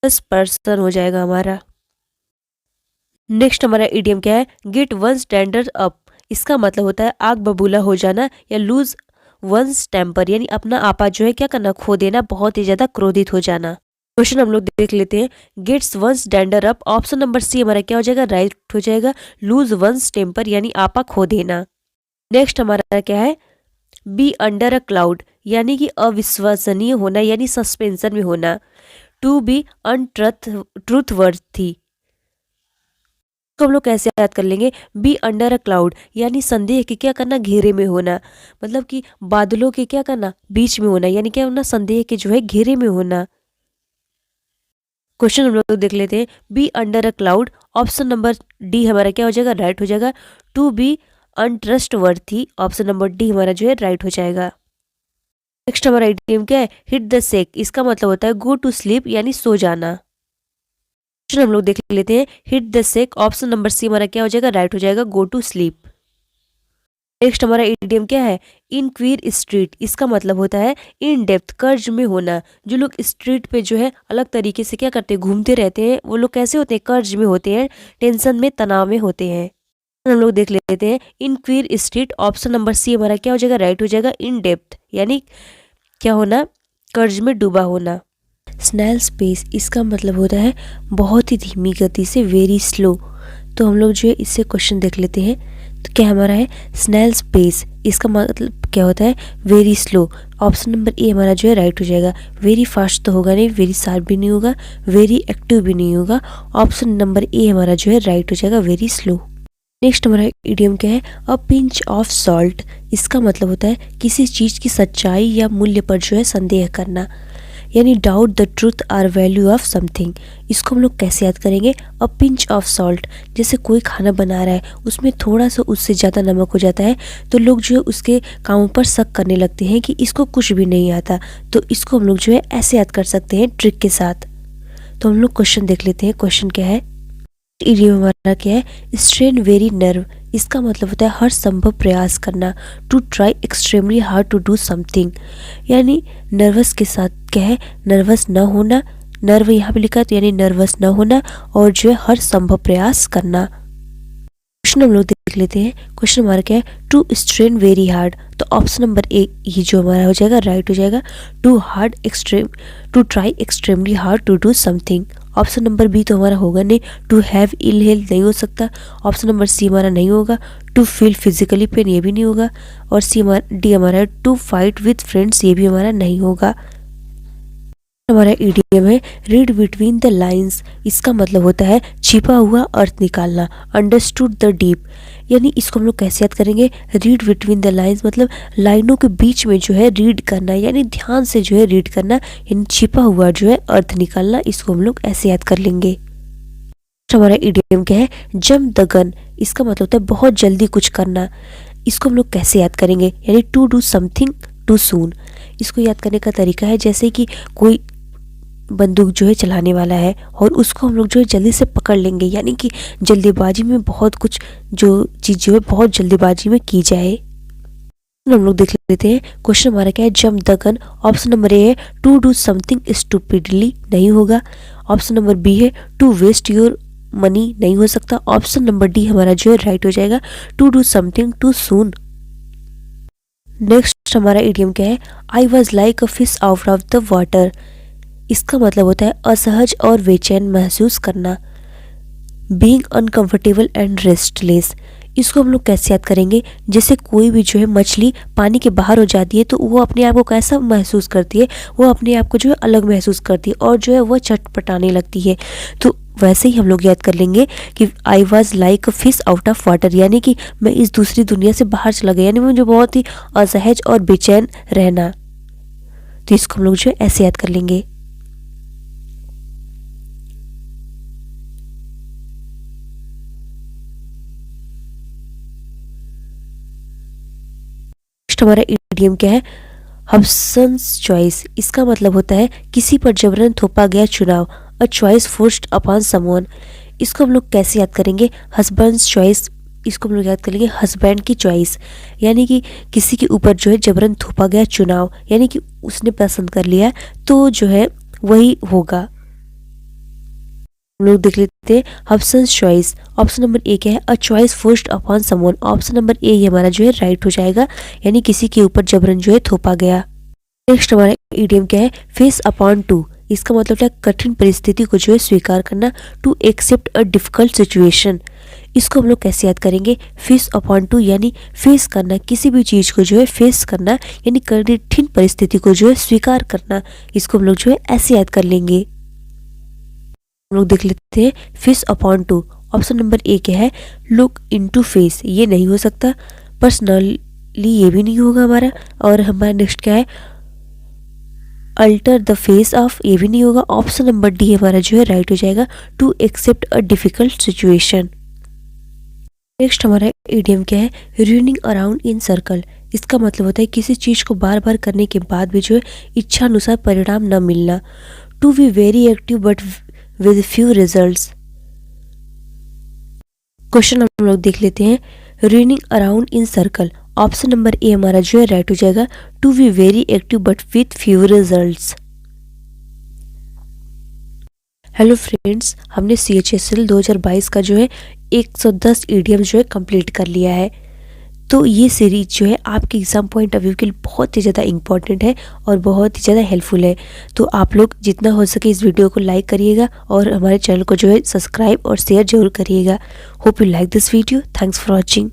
पर्सन हो जाएगा हमारा। नेक्स्ट हमारा इडियम क्या है, गेट वंस टेंडर अप। इसका मतलब होता है आग बबूला हो जाना, या लूज वंस टेम्पर, यानी अपना आपा जो है क्या करना, खो देना, बहुत ही ज्यादा क्रोधित हो जाना। क्वेश्चन हम लोग देख लेते हैं, gets one's tender up. Option number C हमारा क्या हो जाएगा, राइट हो जाएगा, लूज वंस टेम्पर, यानी आपा खो देना। नेक्स्ट हमारा क्या है, बी अंडर अ क्लाउड, यानी कि अविश्वसनीय होना, यानी सस्पेंशन में होना, टू बी अनट्रूथवर्थी। तो हम लोग कैसे याद कर लेंगे, बी अंडर अ क्लाउड यानी संदेह के क्या करना, घेरे में होना, मतलब कि बादलों के क्या करना, बीच में होना, यानी क्या होना, संदेह के जो है घेरे में होना। क्वेश्चन हम लोग देख लेते हैं, be under a cloud, option number D हमारा क्या हो जाएगा, राइट हो जाएगा। To be untrustworthy, option number D हमारा जो है राइट हो जाएगा। नेक्स्ट हमारा इडियम क्या है, हिट द सेक, इसका मतलब होता है गो टू स्लीप यानी सो जाना। क्वेश्चन हम लोग देख लेते हैं, hit the sec, option number C हमारा क्या हो जाएगा, राइट हो जाएगा, गो टू स्लीप। नेक्स्ट हमारा इडियम क्या है, इन क्वीर स्ट्रीट, इसका मतलब होता है इन डेप्थ, कर्ज में होना। जो लोग स्ट्रीट पे जो है अलग तरीके से क्या करते हैं, घूमते रहते हैं, वो लोग कैसे होते हैं, कर्ज में होते हैं, टेंशन में, तनाव में होते हैं। हम लोग देख लेते हैं, in queer street, option number C हमारा क्या हो जाएगा, राइट हो जाएगा, इन डेप्थ यानी क्या होना, कर्ज में डूबा होना। स्नैल स्पेस, इसका मतलब होता है बहुत ही धीमी गति से, वेरी स्लो। तो हम लोग जो है इससे क्वेश्चन देख लेते हैं, तो क्या हमारा है, स्नैल स्पेस, इसका मतलब क्या होता है, very slow. Option number A हमारा जो है राइट हो जाएगा। वेरी फास्ट तो होगा नहीं, वेरी शार्प भी नहीं होगा, वेरी एक्टिव भी नहीं होगा। ऑप्शन नंबर ए हमारा जो है राइट हो जाएगा, वेरी स्लो। नेक्स्ट हमारा इडियम क्या है, अ पिंच ऑफ सॉल्ट, इसका मतलब होता है किसी चीज़ की सच्चाई या मूल्य पर जो है संदेह करना, यानी doubt the truth or value of something. इसको हम लोग कैसे याद करेंगे, अ पिंच ऑफ सॉल्ट, जैसे कोई खाना बना रहा है, उसमें थोड़ा सा उससे ज़्यादा नमक हो जाता है, तो लोग जो है उसके कामों पर शक करने लगते हैं कि इसको कुछ भी नहीं आता। तो इसको हम लोग जो है ऐसे याद कर सकते हैं, ट्रिक के साथ। तो हम लोग क्वेश्चन देख लेते हैं, क्वेश्चन क्या है, इडियम हमारा क्या है, स्ट्रेन वेरी नर्व, इसका मतलब होता है हर संभव प्रयास करना, to try extremely hard to do something, यानी नर्वस के साथ क्या है, नर्वस ना होना, नर्व यहाँ पे लिखा है तो यानी नर्वस ना होना, और जो है हर संभव प्रयास करना। क्वेश्चन हम लोग देख लेते हैं, क्वेश्चन हमारा क्या है, टू स्ट्रेन वेरी हार्ड, तो ऑप्शन नंबर ए ये जो हमारा हो जाएगा, राइट हो जाएगा। To hard extreme, to try extremely hard to do something. Option number B तो हमारा होगा नहीं, टू हैव इल हेल्थ नहीं हो सकता। ऑप्शन नंबर सी हमारा नहीं होगा, टू फील फिजिकली पेन ये भी नहीं होगा, और सी हमारा डी हमारा टू फाइट विथ फ्रेंड्स ये भी हमारा नहीं होगा। हमारा इडियम है रीड बिटवीन द लाइंस, इसका मतलब होता है छिपा हुआ अर्थ निकालना, अंडरस्टूड द डीप, यानी इसको हम लोग कैसे याद करेंगे, रीड बिटवीन द लाइंस मतलब लाइनों के बीच में जो है रीड करना, यानी ध्यान से जो है रीड करना, यानी छिपा हुआ जो है अर्थ निकालना, इसको हम लोग ऐसे याद कर लेंगे। हमारा इडियम क्या है, जंप द गन, इसका मतलब होता है बहुत जल्दी कुछ करना, इसको हम लोग कैसे याद करेंगे, यानी to do something too soon. इसको याद करने का तरीका है, जैसे कि कोई बंदूक जो है चलाने वाला है और उसको हम लोग जो है जल्दी से पकड़ लेंगे, यानी कि जल्दीबाजी में बहुत कुछ जो चीज़ जो है बहुत जल्दीबाजी में की जाए। हम लोग देख लेते हैं, क्वेश्चन हमारा क्या है, jump the gun, option number A है टू डू समथिंग स्टूपिडली नहीं होगा। ऑप्शन नंबर बी है टू वेस्ट योर मनी नहीं हो सकता। ऑप्शन नंबर डी हमारा जो है राइट हो जाएगा, to do something too soon. Next हमारा इडियम क्या है, I was like a fish out of the water, इसका मतलब होता है असहज और बेचैन महसूस करना, बीइंग अनकंफर्टेबल एंड रेस्टलेस। इसको हम लोग कैसे याद करेंगे, जैसे कोई भी जो है मछली पानी के बाहर हो जाती है तो वो अपने आप को कैसा महसूस करती है, वो अपने आप को जो है अलग महसूस करती है और जो है वो चटपटाने लगती है। तो वैसे ही हम लोग याद कर लेंगे कि आई was like a fish out of water, यानी कि मैं इस दूसरी दुनिया से बाहर चला गया, यानी मुझे बहुत ही असहज और बेचैन रहना। तो इसको हम लोग जो है ऐसे याद कर लेंगे। हमारा इडियम क्या है, हब्सन्स चॉइस, इसका मतलब होता है किसी पर जबरन थोपा गया चुनाव, a choice forced upon someone. इसको हम लोग कैसे याद करेंगे, हस्बैंड्स चॉइस, इसको हम लोग याद करेंगे हस्बैंड की चॉइस, यानी कि किसी के ऊपर जो है जबरन थोपा गया चुनाव, यानी कि उसने पसंद कर लिया तो जो है वही होगा। हम लोग देख लेते हैं, हब्सन्स चॉइस, ऑप्शन नंबर ए क्या है, a choice forced upon someone. Option number A ये हमारा जो है राइट हो जाएगा, यानी किसी के ऊपर जबरन जो है थोपा गया। नेक्स्ट हमारा इडियम क्या है, फेस अपॉन टू, इसका मतलब है कठिन परिस्थिति को जो है स्वीकार करना, to accept a difficult situation. इसको हम लोग कैसे याद करेंगे, फेस अपॉन टू यानी फेस करना, किसी भी चीज़ को जो है फेस करना, यानी कठिन परिस्थिति को जो है स्वीकार करना। इसको हम लोग जो है ऐसे याद कर लेंगे। हम लोग देख लेते हैं, fish upon two, option number A क्या है, लुक इनटू फेस, ये नहीं हो सकता। पर्सनली ये भी नहीं होगा हमारा। और हमारा नेक्स्ट क्या है, अल्टर द फेस ऑफ, ये भी नहीं होगा। ऑप्शन नंबर डी हमारा जो है राइट हो जाएगा, to accept a difficult situation. Next हमारा इडियम क्या है, रनिंग अराउंड इन सर्कल। इसका मतलब होता है किसी चीज़ को बार बार करने के बाद भी जो है इच्छा अनुसार परिणाम न मिलना। To be very active but with few results. Question हम लोग देख लेते हैं, running around in circle. Option number A हमारा जो है राइट हो जाएगा, to be very active but with few results. Hello friends, हमने CHSL 2022 का जो है 110 ईडियम जो है कंप्लीट कर लिया है। तो ये सीरीज जो है आपके एग्जाम पॉइंट ऑफ व्यू के लिए बहुत ही ज़्यादा इंपॉर्टेंट है और बहुत ही ज़्यादा हेल्पफुल है। तो आप लोग जितना हो सके इस वीडियो को लाइक करिएगा और हमारे चैनल को जो है सब्सक्राइब और शेयर जरूर करिएगा। Hope you like this video. Thanks for watching.